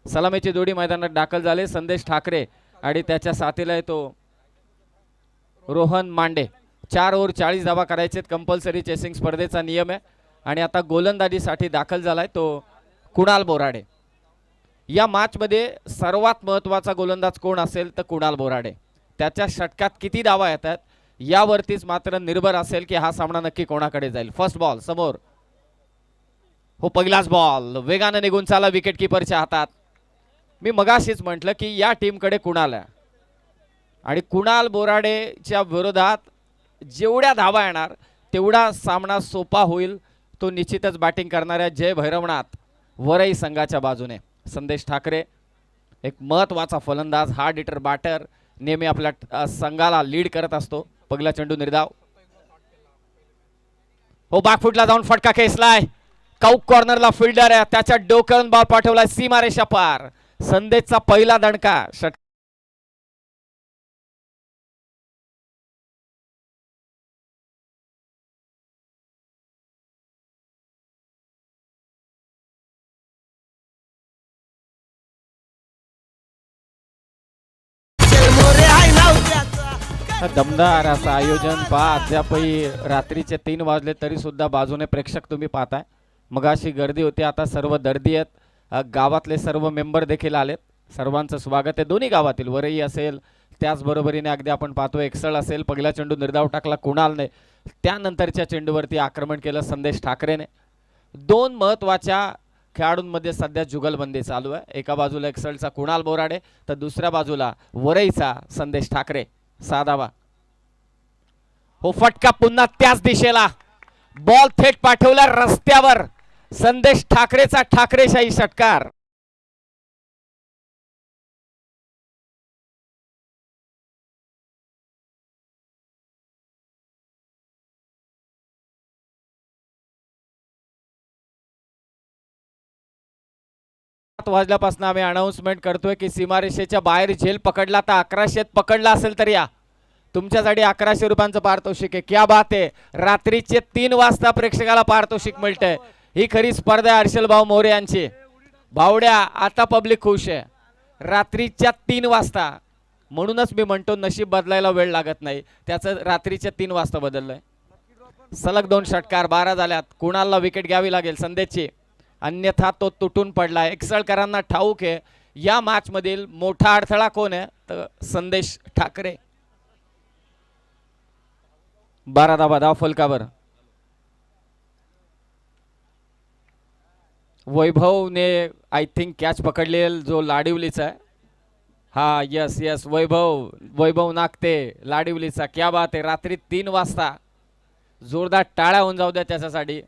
सलामीची जोडी मैदानात दाखल झाले. संदेश ठाकरे आणि त्याच्या साथीला आहे तो रोहन मांडे. 4 ओव्हर 40 धावा करायचे कंपल्सरी चेसिंग स्पर्धेचा नियम आहे. आणि आता गोलंदाजीसाठी दाखल झालाय तो कुणाल बोराडे. या मॅच मध्ये सर्वात महत्त्वाचा गोलंदाज कोण असेल तर कुणाल बोराडे. त्याच्या षटकात किती धावा येतात यावरतीच मात्र निर्भर असेल की हा सामना नक्की कोणाकडे जाईल. फर्स्ट बॉल समोर हो, पहिलाच बॉल वेगाने निघून चाला विकेट किपरच्या हातात. मी मगाशीच म्हटलं की या टीमकडे कुणाल आहे आणि कुणाल बोराडेच्या विरोधात जेवढ्या धावा येणार तेवढा सामना सोपा होईल. तो निश्चितच बॅटिंग करणाऱ्या जय भैरवनाथ वरई संघाच्या बाजूने. संदेश ठाकरे एक महत्त्वाचा फलंदाज, हार्ड हिटर बॅटर, नेहमी आपल्या संघाला लीड करत असतो. पहिला चेंडू निर्धाव हो, बॅकफुटला जाऊन फटका खेचलाय. काऊक कॉर्नरला फिल्डर आहे, त्याच्या डोक्यावरून बॉल पाठवलाय सीमारेषा पार. संदेशचा पहिला दणका षटकार. दमदार असं आयोजन पहा. अद्यापही रात्रीचे 3 वाजले तरी सुद्धा बाजूने प्रेक्षक तुम्ही पाहताय. मगाशी गर्दी होती, आता सर्व दर्दी आहेत. गावातले सर्व मेंबर देखील आलेत. सर्वांचं स्वागत आहे. दोन्ही गावातील वरई असेल त्याचबरोबरीने अगदी आपण पाहतो एकसळ असेल. पहिला चेंडू निर्धाव टाकला कुणालने, त्यानंतरच्या चेंडूवरती आक्रमण केलं संदेश ठाकरेने. 2 महत्त्वाच्या खेळाडूंमध्ये सध्या जुगलबंदी चालू आहे. एका बाजूला एकसळचा कुणाल बोराडे तर दुसऱ्या बाजूला वरईचा संदेश ठाकरे. 6 धावा हो, फटका पुन्हा त्याच दिशेला, बॉल थेट पाठवला रस्त्यावर. संदेश ठाकरेचा ठाकरेशाही षटकार. वाजल्यापासून आम्ही अनाउन्समेंट करतोय की सीमारेषेच्या बाहेर झेल पकडला तर 1100 पकडला असेल तर या तुमच्यासाठी 1100 रुपयांचं पारितोषिक आहे. क्या बात आहे. रात्रीचे 3 वाजता प्रेक्षकाला पारितोषिक मिळतंय. ही खरी स्पर्धा आहे हर्षल भाऊ मोरे यांची. भावड्या आता पब्लिक खुश आहे. रात्रीच्या 3 वाजता, म्हणूनच मी म्हणतो नशीब बदलायला वेळ लागत नाही. त्याचं रात्रीच्या 3 वाजता बदललंय. सलग 2 षटकार 12 झाल्यात. कुणालला विकेट घ्यावी लागेल संदेशची, अन्यथा तो तुटून पडला. एकसळकरांना ठाऊक आहे या मॅच मधील मोठा अडथळा कोण आहे तर संदेश ठाकरे. 12 धावा धाव फलकावर. वैभवने आय थिंक कॅच पकडलेल जो लाडिवलीचा आहे. हा यस यस, वैभव नागते लाडिवलीचा. क्या बात आहे. रात्री 3 वाजता जोरदार टाळ्या होऊन जाऊ द्या त्याच्यासाठी.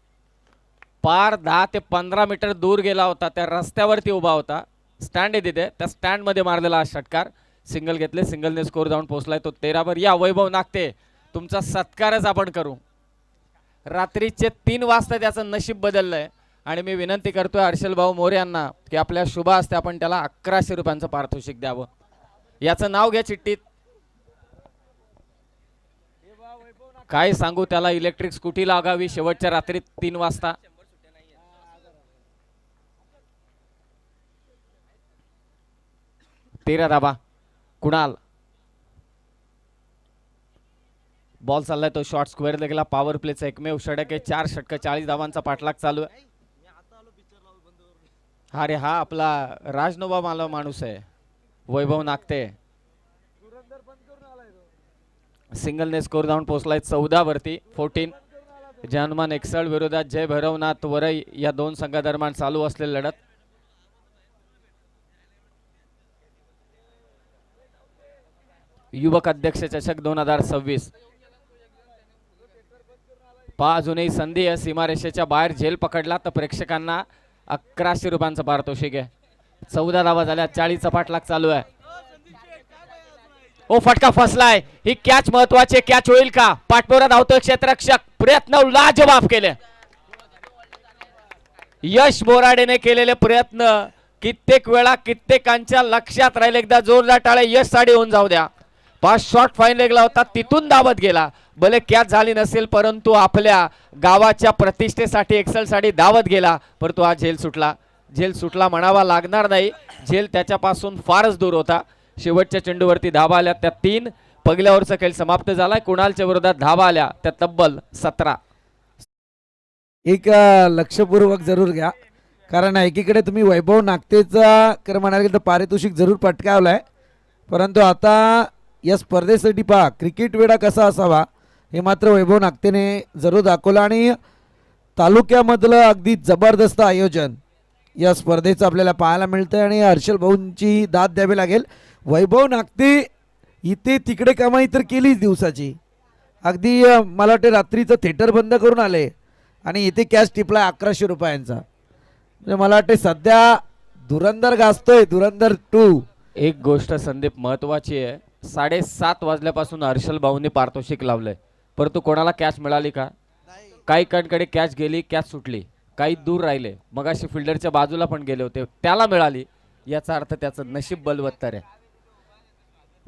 पार 10 ते 15 मीटर दूर गेला होता, त्या रस्त्यावरती उभा होता. स्टँड आहे तिथे, त्या स्टँडमध्ये मारलेला हा षटकार. सिंगल घेतले, सिंगलने स्कोर जाऊन पोहोचलाय तो 13 वर. या वैभव नागते, तुमचा सत्कारच आपण करू. रात्रीचे 3 वाजता त्याचं नशीब बदललंय आणि मी विनंती करतोय हर्षल भाऊ मोरे यांना की आपल्या शुभ हस्ते आपण त्याला 1100 रुपयांचं पारितोषिक द्यावं. याचं नाव घ्या चिठ्ठीत. काय सांगू त्याला, इलेक्ट्रिक स्कूटी लागावी शेवटच्या रात्री 3 वाजता. तेरा धाबा कुणाल. बॉल चाललाय तो शॉर्ट स्क्वेअर गेला. पॉवर प्लेचा एकमेव षटक आहे. 4 षटक 40 धावांचा पाठलाग चालू आहे. हा आपला राजनोबा मानव माणूस आहे वैभव नागते. सिंगलने स्कोर जाऊन पोहोचलाय 14 वरती 14. जानमान एक्सळ विरोधात जय भैरवनाथ वरई या दोन संघादरम्यान चालू असलेली लढत. युवक अध्यक्ष चषक 2026. अजूनही संधी आहे. सीमारेषेच्या बाहेर झेल पकडला तर प्रेक्षकांना 1100 रुपयांचं पारितोषिक आहे. 14 धावा झाल्या. 40चा पाठलाग चालू आहे. ओ फटका फसलाय. ही कॅच महत्वाची कॅच होईल का? पाठपोरा धावतोय क्षेत्ररक्षक. प्रयत्न लाजवाब केले. यश बोराडेने केलेले प्रयत्न कित्येक वेळा कित्येकांच्या लक्षात राहिले. एकदा जोरदार टाळे. यश साडी होऊन जाऊ द्या. 5 शॉट फाईन लेगला होता तिथून धावत गेला. भले कॅच झाली नसेल परंतु आपल्या गावाच्या प्रतिष्ठेसाठी एक्सेल साठी धावत गेला. परंतु हा झेल सुटला. झेल सुटला म्हणावा लागणार नाही. झेल त्याच्यापासून फारच दूर होता. शेवटच्या चेंडूवरती धावा आल्या त्या 3. पहिल्या ओव्हरचा खेळ समाप्त झालाय. कुणालच्या विरोधात धावा आल्या त्या तब्बल 17. एक लक्षपूर्वक जरूर घ्या, कारण एकीकडे तुम्ही वैभव नागतेचा खरं म्हणाल गेलं तर पारितोषिक जरूर पटकावलाय, परंतु आता या स्पर्धेसाठी पहा क्रिकेट वेळा कसा असावा हे मात्र वैभव नागतेने जरूर दाखवलं. आणि तालुक्यामधलं अगदी जबरदस्त आयोजन या स्पर्धेचं आपल्याला पाहायला मिळतं. आणि हर्षल भाऊंची दाद द्यावी लागेल. वैभव नागते इथे तिकडे कमाई तर केलीच दिवसाची. अगदी मला वाटते रात्रीचं थिएटर बंद करून आले आणि इथे कॅश टिपला 1100 रुपयांचा. म्हणजे मला वाटते सध्या धुरंधर गाजतोय. धुरंधर 2. एक गोष्ट संदीप महत्वाची आहे. 7:30 वाजल्यापासून हर्षल भाऊंनी पारितोषिक लावलंय, परंतु कोणाला कॅच मिळाली का? काही कांकडे कॅच गेली, कॅच सुटली, काही दूर राहिले. मगाशी फिल्डरच्या बाजूला पण गेले होते, त्याला मिळाली. याचा अर्थ त्याचं नशीब बलवत्तर आहे.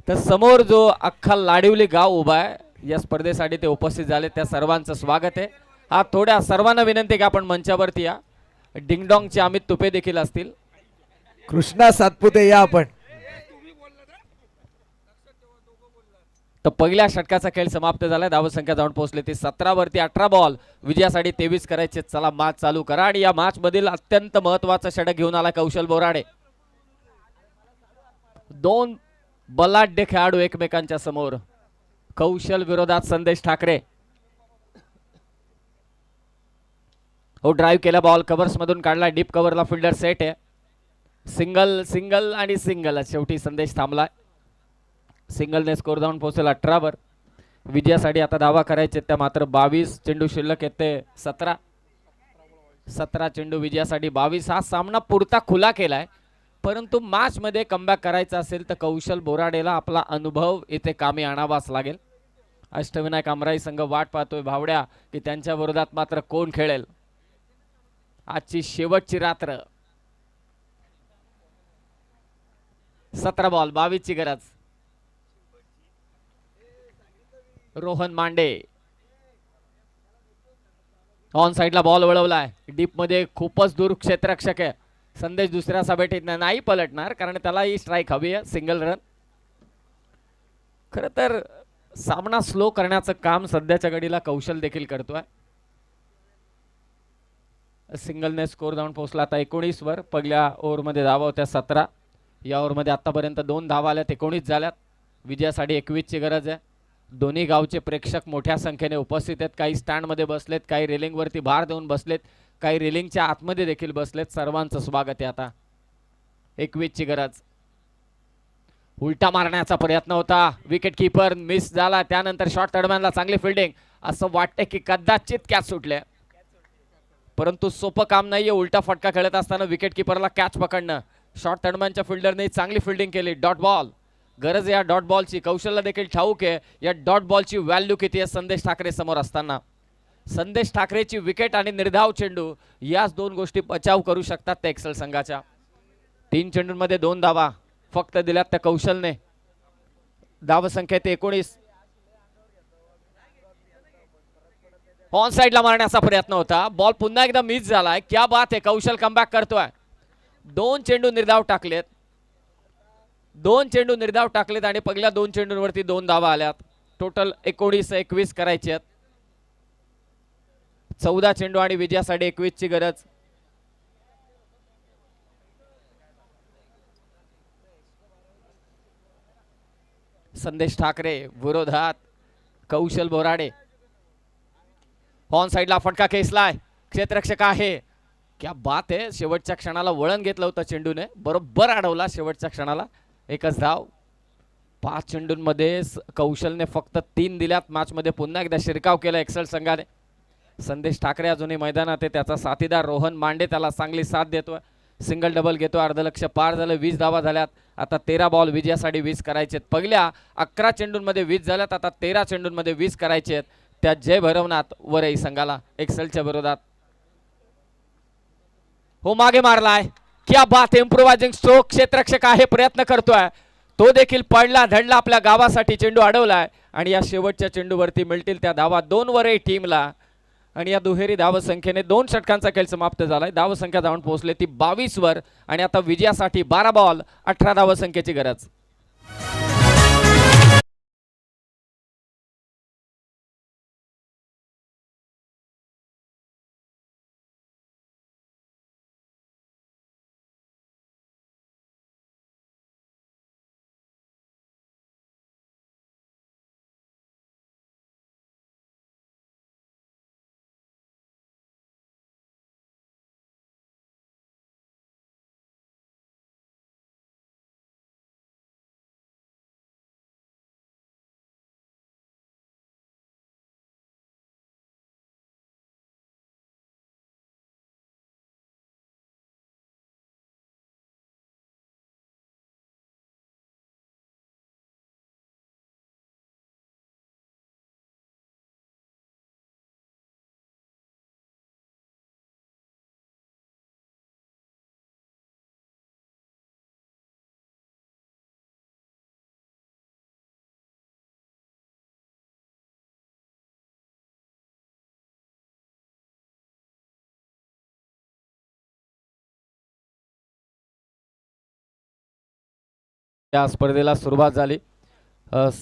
तर समोर जो अख्खा लाडिवली गाव उभा आहे या स्पर्धेसाठी ते उपस्थित झाले, त्या सर्वांचं स्वागत आहे. हा थोड्या सर्वांना विनंती की आपण मंचावरती या. डिंगडॉंगचे अमित तुपे देखील असतील. कृष्णा सातपुते या आपण. तर पहिल्या षटकाचा खेळ समाप्त झाला. धावसंख्या जाऊन पोहोचले ती 17 वरती. 18 बॉल विजयासाठी 23 करायचे. चला मॅच चालू करा. आणि या मॅच मधील अत्यंत महत्वाचा षटक घेऊन आला कौशल बोराडे. 2 बलाढ्य खेळाडू एकमेकांच्या समोर. कौशल विरोधात संदेश ठाकरे. हो ड्राईव्ह केला. बॉल कव्हर्स मधून काढला. डीप कव्हरला फिल्डर सेट आहे. सिंगल सिंगल आणि सिंगल. शेवटी संदेश थांबला. सिंगलने स्कोर जाऊन पोहोचेल 18 वर. विजयासाठी आता धावा करायचे त्या मात्र 22 चेंडू शिल्लक येते. 17 चेंडू विजयासाठी 22. हा सामना पुरता खुला केलाय, परंतु मॅच मध्ये कमबॅक करायचा असेल तर कौशल बोराडेला आपला अनुभव इथे कामी आणावाच लागेल. अष्टविनायक अमराई संघ वाट पाहतोय भावड्या की त्यांच्या विरोधात मात्र कोण खेळेल. आजची शेवटची रात्र. 17 बॉल 22 ची गरज. रोहन मांडे ऑन साइडला बॉल वळवलाय. डीप मध्ये खूपच दूर क्षेत्ररक्षक आहे. संदेश दुसऱ्या सभेटीत नाही पलटणार कारण त्याला ही स्ट्राईक हवी आहे. Single run. खरं तर सामना स्लो करण्याचं काम सध्याच्या घडीला कौशल देखील करतोय. सिंगलने स्कोर जाऊन पोहोचला आता 19 वर. पहिल्या ओव्हरमध्ये धावा होत्या 17. या ओव्हरमध्ये आतापर्यंत 2 धावा आल्यात. 19 झाल्यात. विजयासाठी 21 ची गरज आहे. दोन्ही गावचे प्रेक्षक मोठ्या संख्येने उपस्थित आहेत. काही स्टँडमध्ये बसलेत, काही रेलिंगवरती भार देऊन बसलेत, काही रेलिंगच्या आतमध्ये देखील बसलेत. सर्वांचं स्वागत आहे. आता 21 ची गरज. उलटा मारण्याचा प्रयत्न होता. विकेट किपर मिस झाला. त्यानंतर शॉर्ट थर्डमॅनला चांगली फिल्डिंग. असं वाटतं की कदाचित कॅच सुटले, परंतु सोपं काम नाहीये. उलटा फटका खेळत असताना विकेट किपरला कॅच पकडणं. शॉर्ट थर्डमॅनच्या फिल्डरने चांगली फिल्डिंग केली. Dot ball. गरज आहे या डॉट बॉलची. कौशलला देखील ठाऊक आहे या डॉट बॉलची व्हॅल्यू किती आहे. संदेश ठाकरे समोर असताना संदेश ठाकरेची विकेट आणि निर्धाव चेंडू याच 2 गोष्टी बचाव करू शकतात त्या एक्सेल संघाच्या. 3 चेंडूंमध्ये 2 धावा फक्त दिल्यात त्या कौशलने. धावसंख्येत 19. ऑन साइडला मारण्याचा प्रयत्न होता. बॉल पुन्हा एकदा मिस झालाय. क्या बात आहे. कौशल कमबॅक करतोय. 2 चेंडू निर्धाव टाकलेत. 2 चेंडू निर्धाव टाकलेत आणि पहिल्या 2 चेंडूंवरती 2 धावा आल्यात. टोटल 19-21 करायचे आहेत. 14 चेंडू आणि विजयासाठी 21 ची गरज. संदेश ठाकरे विरोधात कौशल बोराडे ऑन साईडला फटका खेचलाय, क्षेत्ररक्षक आहे. क्या बात आहे, शेवटच्या क्षणाला वळण घेतलं होतं चेंडूने, बरोबर अडवला शेवटच्या क्षणाला. एकच धाव. 5 चेंडूंमध्ये कौशलने फक्त 3 दिल्यात. मॅच मध्ये पुन्हा एकदा शिरकाव केला एक्सेल संघाने. संदेश ठाकरे अजूनही मैदानात आहे, त्याचा साथीदार रोहन मांडे त्याला चांगली साथ देतोय. सिंगल डबल घेतो, अर्धलक्ष पार झालं. 20 धावा झाल्यात. आता 13 बॉल विजयासाठी 20 करायचे. पहिल्या 11 चेंडूंमध्ये 20 झाल्यात, आता 13 चेंडूंमध्ये 20 करायचे आहेत. त्या जय भैरवनाथ वरई संघाला एक्सेलच्या विरोधात. हो मागे मारलाय, क्या बात, इम्प्रोवायझिंग स्ट्रोक. क्षेत्ररक्षक आहे, प्रयत्न करतोय, तो देखील पडला धडला. आपल्या गावासाठी चेंडू अडवलाय आणि या शेवटच्या चेंडूवरती मिळतील त्या धावा 2 वरई टीमला. आणि या दुहेरी धावसंख्येने 2 षटकांचा खेळ समाप्त झालाय. धावसंख्या जाऊन पोहोचले ती 22 वर आणि आता विजयासाठी 12 बॉल 18 धावसंख्येची गरज. या स्पर्धेला सुरुवात झाली.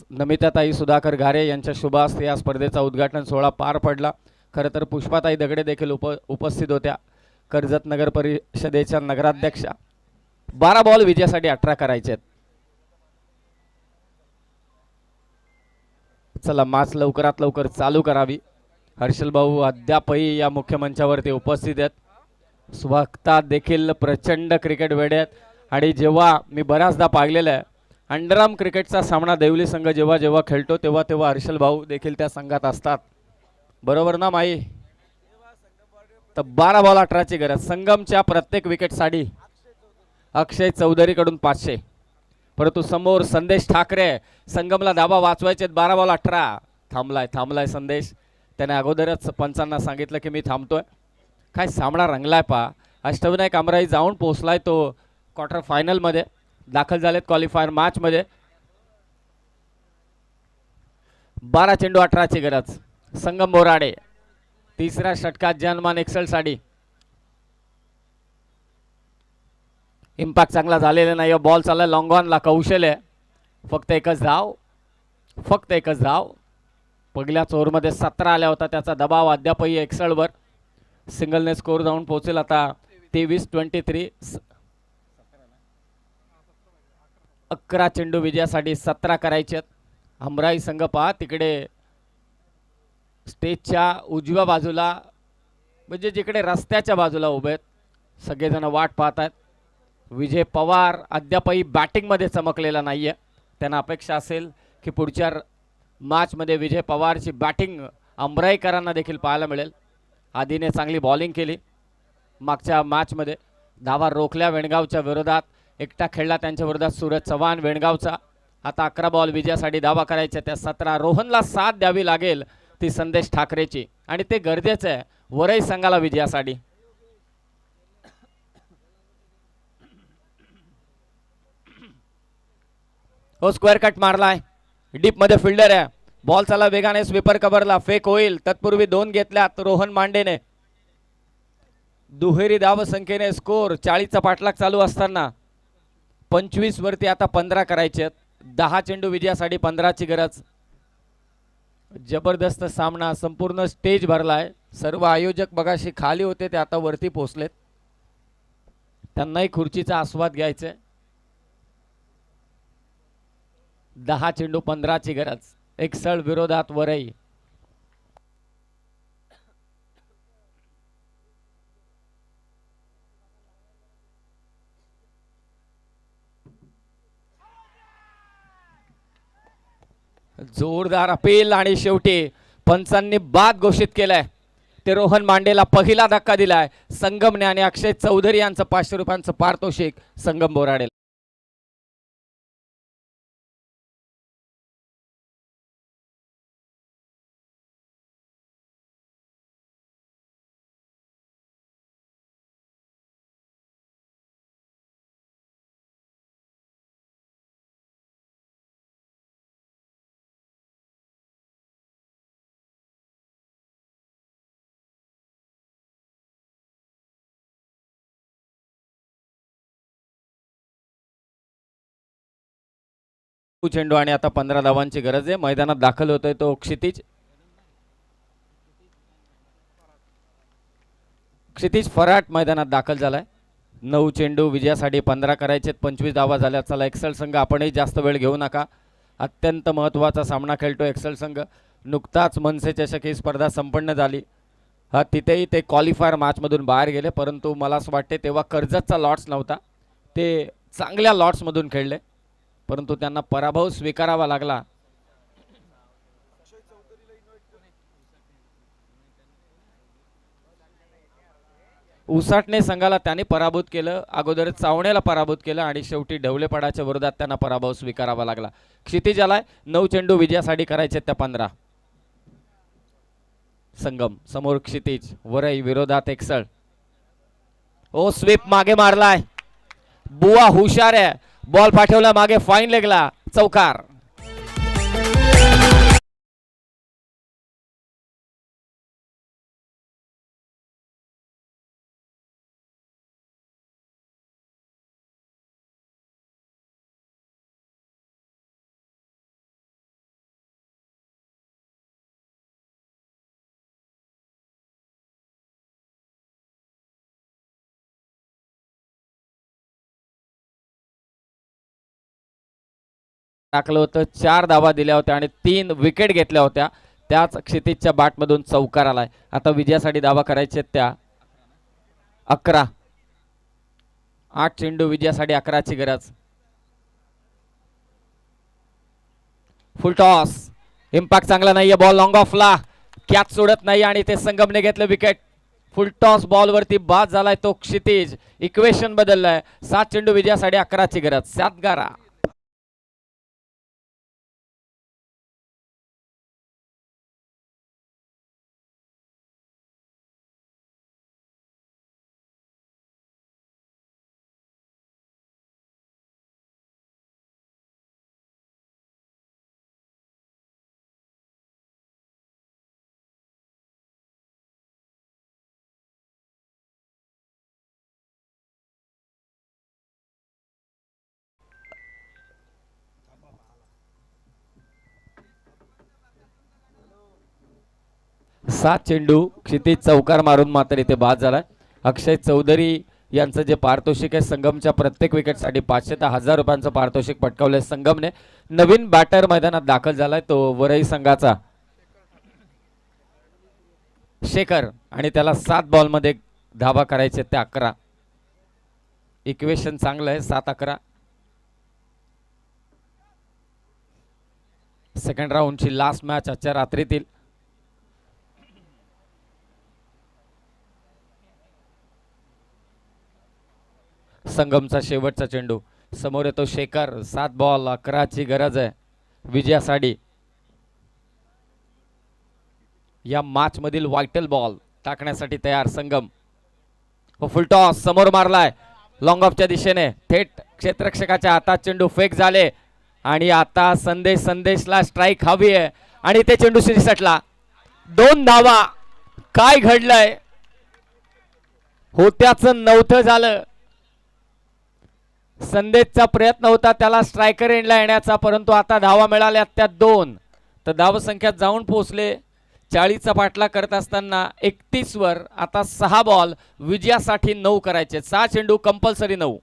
नमिताताई सुधाकर घारे यांच्या शुभ हस्ते या स्पर्धेचा उद्घाटन सोहळा पार पडला. खरं तर पुष्पाताई दगडे देखील उपस्थित होत्या. कर्जत नगर परिषदेच्या नगराध्यक्षा. 12 बॉल विजयासाठी 18 करायचे आहेत. चला मॅच लवकरात लवकर चालू करावी. हर्षल भाऊ अद्यापही या मुख्य मंचावरती उपस्थित आहेत. स्वतः देखील प्रचंड क्रिकेट वेडे आहेत आणि जेव्हा मी बऱ्याचदा पाहिलेलं आहे अंडरआर्म क्रिकेटचा सामना देवली संघ जेव्हा जेव्हा खेळतो तेव्हा तेव्हा हर्षल भाऊ देखील त्या संघात असतात. बरोबर ना माई? तर 12 बॉल 18 ची गरज. संगमच्या प्रत्येक विकेटसाठी अक्षय चौधरी कडून 500, परंतु समोर संदेश ठाकरे. संगमला धाबा वाचवायचे. 12 बॉल 18. थांबलाय संदेश. त्याने अगोदरच पंचांना सांगितलं की मी थांबतोय. काय सामना रंगलाय पा. अष्टविनायक अमराई जाऊन पोहोचलाय तो क्वार्टर फायनल मध्ये. दाखल झालेत क्वालिफायर मॅच मध्ये. 12 चेंडू 18 ची गरज. संगम बोराडे तिसऱ्या षटकात जनमान एक्सेल साठी. इम्पॅक्ट चांगला झालेला नाही. बॉल चालला लॉंग ऑनला. कौशल्य फक्त एकच धाव. पहिल्याच ओव्हरमध्ये 17 आल्या होता. त्याचा दबाव अद्यापही एक्सेलवर. सिंगलने स्कोर जाऊन पोहोचेल आता 23-23. 11 चेंडू विजयासाठी 17 करायचे. अमराई संघ पहा तिकडे स्टेजच्या उजव्या बाजूला म्हणजे जिकडे रस्त्याच्या बाजूला उभे आहेत. सगळेजण वाट पाहत आहेत. विजय पवार अद्यापही बॅटिंगमध्ये चमकलेला नाहीये. त्यांना अपेक्षा असेल की पुढच्या मॅचमध्ये विजय पवारची बॅटिंग अमराईकरांना देखील पाहायला मिळेल. आधीने चांगली बॉलिंग केली मागच्या मॅचमध्ये. धावा रोखल्या वेणगावच्या विरोधात. एकटा खेळला त्यांच्या विरोधात सूरज चव्हाण वेणगावचा. आता 11 बॉल विजयासाठी धावा करायच्या. त्या 17 रोहनला साथ द्यावी लागेल ती संदेश ठाकरेची आणि ते गरजेचं आहे वरई संघाला विजयासाठी. हो स्क्वेअर कट मारलाय. डीप मध्ये फिल्डर आहे. बॉल चाला वेगाने स्वीपर कव्हरला. फेक होईल. तत्पूर्वी 2 घेतल्यात रोहन मांडेने. दुहेरी धाव संख्येने स्कोर 40चा पाठलाग चालू असताना 25 वरती आता 15 करायचे. 10 चेंडू विजयासाठी 15 ची गरज. जबरदस्त सामना. संपूर्ण स्टेज भरलाय. सर्व आयोजक बघाशी खाली होते ते आता वरती पोहोचलेत. त्यांनाही खुर्चीचा आस्वाद घ्यायचा. 10 चेंडू 15 ची गरज. एक्सल विरोधात वरई. जोरदार अपील आणि शेवटी पंचांनी बाद घोषित केलाय. ते रोहन मांडेला पहिला धक्का दिलाय. संगमने आणि अक्षय चौधरी यांचं 500 रुपयांचं पारितोषिक संगम बोराडे. चेंडू आणि आता 15 धावांची गरज आहे. मैदानात दाखल होतोय तो क्षितिज. क्षितिज फराट मैदानात दाखल झालाय. 9 चेंडू विजयासाठी 15 करायचे, 25 धावा झाल्या. चला एक्सेल संघ आपणही जास्त वेळ घेऊ नका. अत्यंत महत्त्वाचा सामना खेळतो एक्सेल संघ. नुकताच मनसे चषक ही स्पर्धा संपन्न झाली. हा तिथेही ते क्वालिफायर मॅचमधून बाहेर गेले, परंतु मला असं वाटते तेव्हा कर्जतचा लॉट्स नव्हता. ते चांगल्या लॉट्समधून खेळले, परंतु त्यांना पराभव स्वीकारावा लागला. उसाटणे संघाला त्यांनी पराभूत केलं, अगोदर चावणेला पराभूत केलं आणि शेवटी ढवलेपडाच्या विरोधात त्यांना पराभव स्वीकारावा लागला. क्षितिज आलाय. 9 चेंडू विजयासाठी करायचे त्या 15. संगम समोर क्षितिज, वरई विरोधात एक्सल. ओ स्वीप मागे मारलाय. बुवा हुशार आहे. बॉल पाठवला मागे, फाईन लेगला, चौकार. टाकलं होतं. 4 धावा दिल्या होत्या आणि 3 विकेट घेतल्या होत्या. त्याच क्षितिजच्या बॅटमधून चौकार आलाय. आता विजयासाठी धावा करायचे त्या 11. 8 चेंडू विजयासाठी 11ची गरज. फुल टॉस. इम्पॅक्ट चांगला नाहीये. बॉल लॉंग ऑफला, कॅच सोडत नाही आणि ते संगमने घेतलं विकेट. फुल टॉस बॉल वरती बाद झालाय तो क्षितिज. इक्वेशन बदललाय. 7 चेंडू विजयासाठी 11ची गरज. 7-11. सात चेंडू क्षितिज चौकार मारून मात्र इथे बाद झालाय. अक्षय चौधरी यांचं जे पारितोषिक आहे संगमच्या प्रत्येक विकेटसाठी 500 ते 1000 रुपयांचं पारितोषिक पटकावलंय संगमने. नवीन बॅटर मैदानात दाखल झालाय तो वरई संघाचा शेखर आणि त्याला 7 बॉलमध्ये धावा करायचे ते 11. इक्वेशन चांगलं आहे. 7-11. सेकंड राऊंडची लास्ट मॅच आजच्या रात्रीतील. संगमचा शेवटचा चेंडू. समोर येतो शेखर. 7 बॉल 11ची गरज आहे विजयासाठी. या मॅच मधील वायटल बॉल टाकण्यासाठी तयार संगम. फुल टॉस समोर मारलाय लॉंग ऑफच्या दिशेने. थेट क्षेत्ररक्षकाच्या हातात चेंडू फेक झाले आणि आता संदेशला स्ट्राईक हवी आहे आणि ते चेंडू शिरसटला. 2 धावा. काय घडलंय? होत्याचं नव्हतं झालं. संदेशचा प्रयत्न होता त्याला स्ट्रायकर एंडला येण्याचा, परंतु आता धावा मिळाल्या त्या 2. तर धावसंख्यात जाऊन पोहोचले. 40चा पाठलाग करत असताना 31 वर आता 6 बॉल विजयासाठी 9 करायचे. 6 चेंडू कंपल्सरी 9.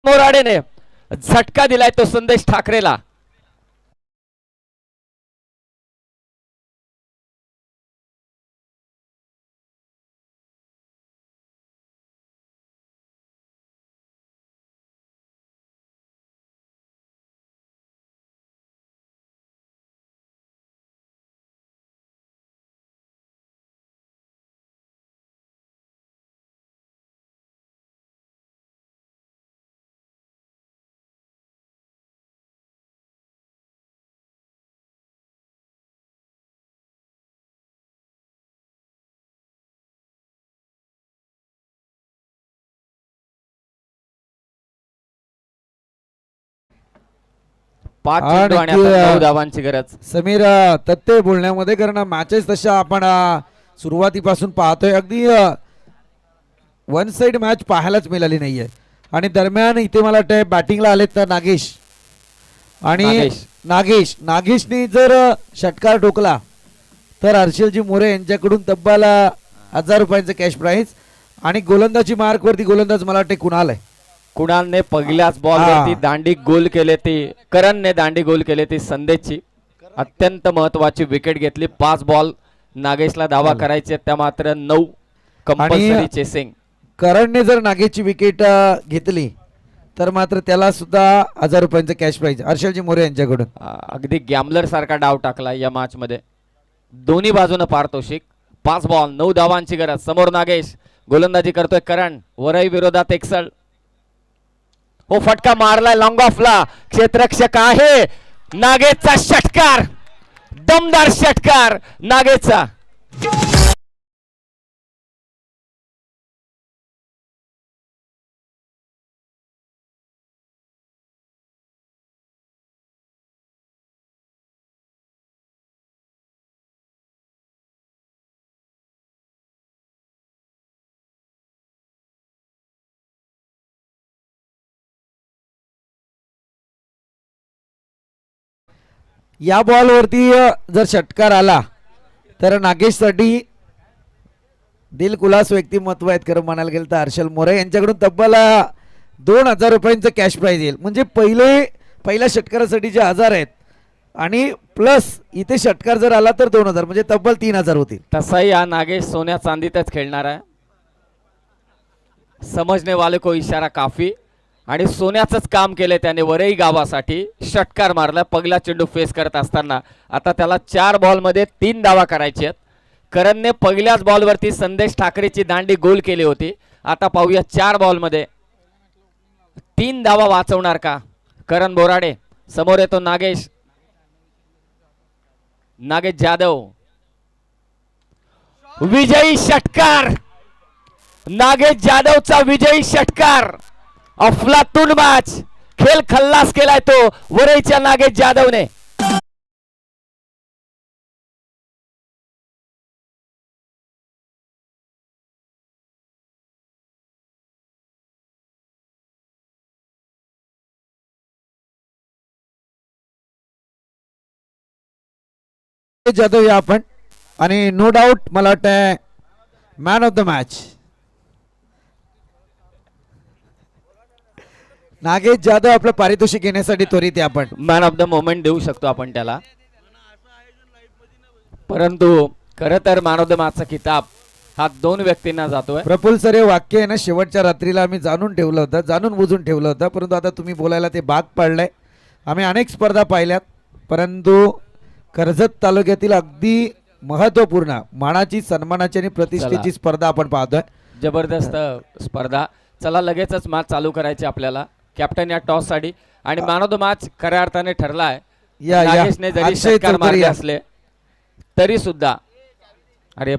बोराडेने झटका दिलाय तो संदेश ठाकरेला. पाच चेंडू आणि आता 9 धावांची गरज. समीर तत्ते बोलण्यामध्ये कारण मॅचेस तशा आपण सुरुवातीपासून पाहतोय अगदी वन साइड मॅच पाहायलाच मिळाली नाहीये. आणि दरम्यान इथे मला वाटतं बॅटिंगला आलेत तर नागेश आणि नागेशने जर षटकार ठोकला तर हर्षलजी मोरे यांच्याकडून तब्बल 1000 रुपयांचं कॅश प्राइज. आणि गोलंदाजी मार्क वरती गोलंदाज मला वाटते कुणाल आहे. कुणालने पहिल्याच बॉल वरती दांडी गोल केले ती, करणने दांडी गोल केले ती संदेशची अत्यंत महत्वाची विकेट घेतली. 5 बॉल नागेशला धावा करायचे त्या मात्र 9 कंपल्सरी चेसिंग. करणने जर नागेशची विकेट घेतली तर मात्र त्याला सुद्धा 1000 रुपयांचं कॅश प्राइज हर्षलजी मोरे यांच्याकडून. अगदी गॅमलर सारखा डाव टाकला या मॅच मध्ये. दोन्ही बाजूने पारितोषिक. 5 बॉल 9 धावांची गरज. समोर नागेश गोलंदाजी करतोय. करण वरई विरोधात एकसल. हो फटका मारलाय लॉंग ऑफला. क्षेत्ररक्षक आहे. नागेशचा षटकार, दमदार षटकार नागेशचा. या बॉल वरती जर षटकार आला तर नागेशसाठी दिलखुलास व्यक्तिमत्व आहेत. खरं म्हणायला गेलं तर हर्षल मोरे यांच्याकडून तब्बल 2000 रुपयांचं कॅश प्राइज येईल. म्हणजे पहिल्या षटकारासाठी जे 1000 आहेत आणि प्लस इथे षटकार जर आला तर 2000 म्हणजे तब्बल 3000 होतील. तसाही हा नागेश सोन्या चांदीतच खेळणार आहे. समजने वाले को इशारा काफी. आणि सोन्याचंच काम केले त्याने वरई गावासाठी. षटकार मारला पहिला चेंडू फेस करत असताना. आता त्याला 4 बॉलमध्ये 3 धावा करायची आहेत. करणने पहिल्याच बॉलवरती संदेश ठाकरेची दांडी गोल केली होती. आता पाहूया 4 बॉलमध्ये 3 धावा वाचवणार का करण बोराडे. समोर येतो नागेश जाधव. विजयी षटकार नागेश जाधवचा विजयी षटकार. अफलातून मॅच खेळ खल्लास केलाय तो वरईच्या नागेश जाधवने. जाधव या आपण आणि नो डाऊट मला वाटतं man of the match Nagesh Jadhav आपलं पारितोषिक घेण्यासाठी त्वरित आहे. आपण मॅन ऑफ द मोमेंट देऊ शकतो आपण त्याला. परंतु खरं तर मॅन ऑफ द मॅचचा किताब हा 2 व्यक्तींना जातोय. प्रफुल्ल सर हे वाक्य आहे ना शेवटच्या रात्रीला आम्ही जाणून ठेवलं होतं, जाणून बुजून ठेवलं होतं. परंतु आता तुम्ही बोलायला ते भाग पाडलंय. आम्ही अनेक स्पर्धा पाहिल्यात परंतु कर्जत तालुक्यातील अगदी महत्वपूर्ण मानाची सन्मानाची आणि प्रतिष्ठेची स्पर्धा आपण पाहतोय. जबरदस्त स्पर्धा. चला लगेचच मॅच चालू करायची आपल्याला. कॅप्टन या टॉस साठी आणि मॅन ऑफ द मॅच खऱ्या अर्थाने ठरलाय. नागेशने जरी षटकार मारले असले तरी सुद्धा अरे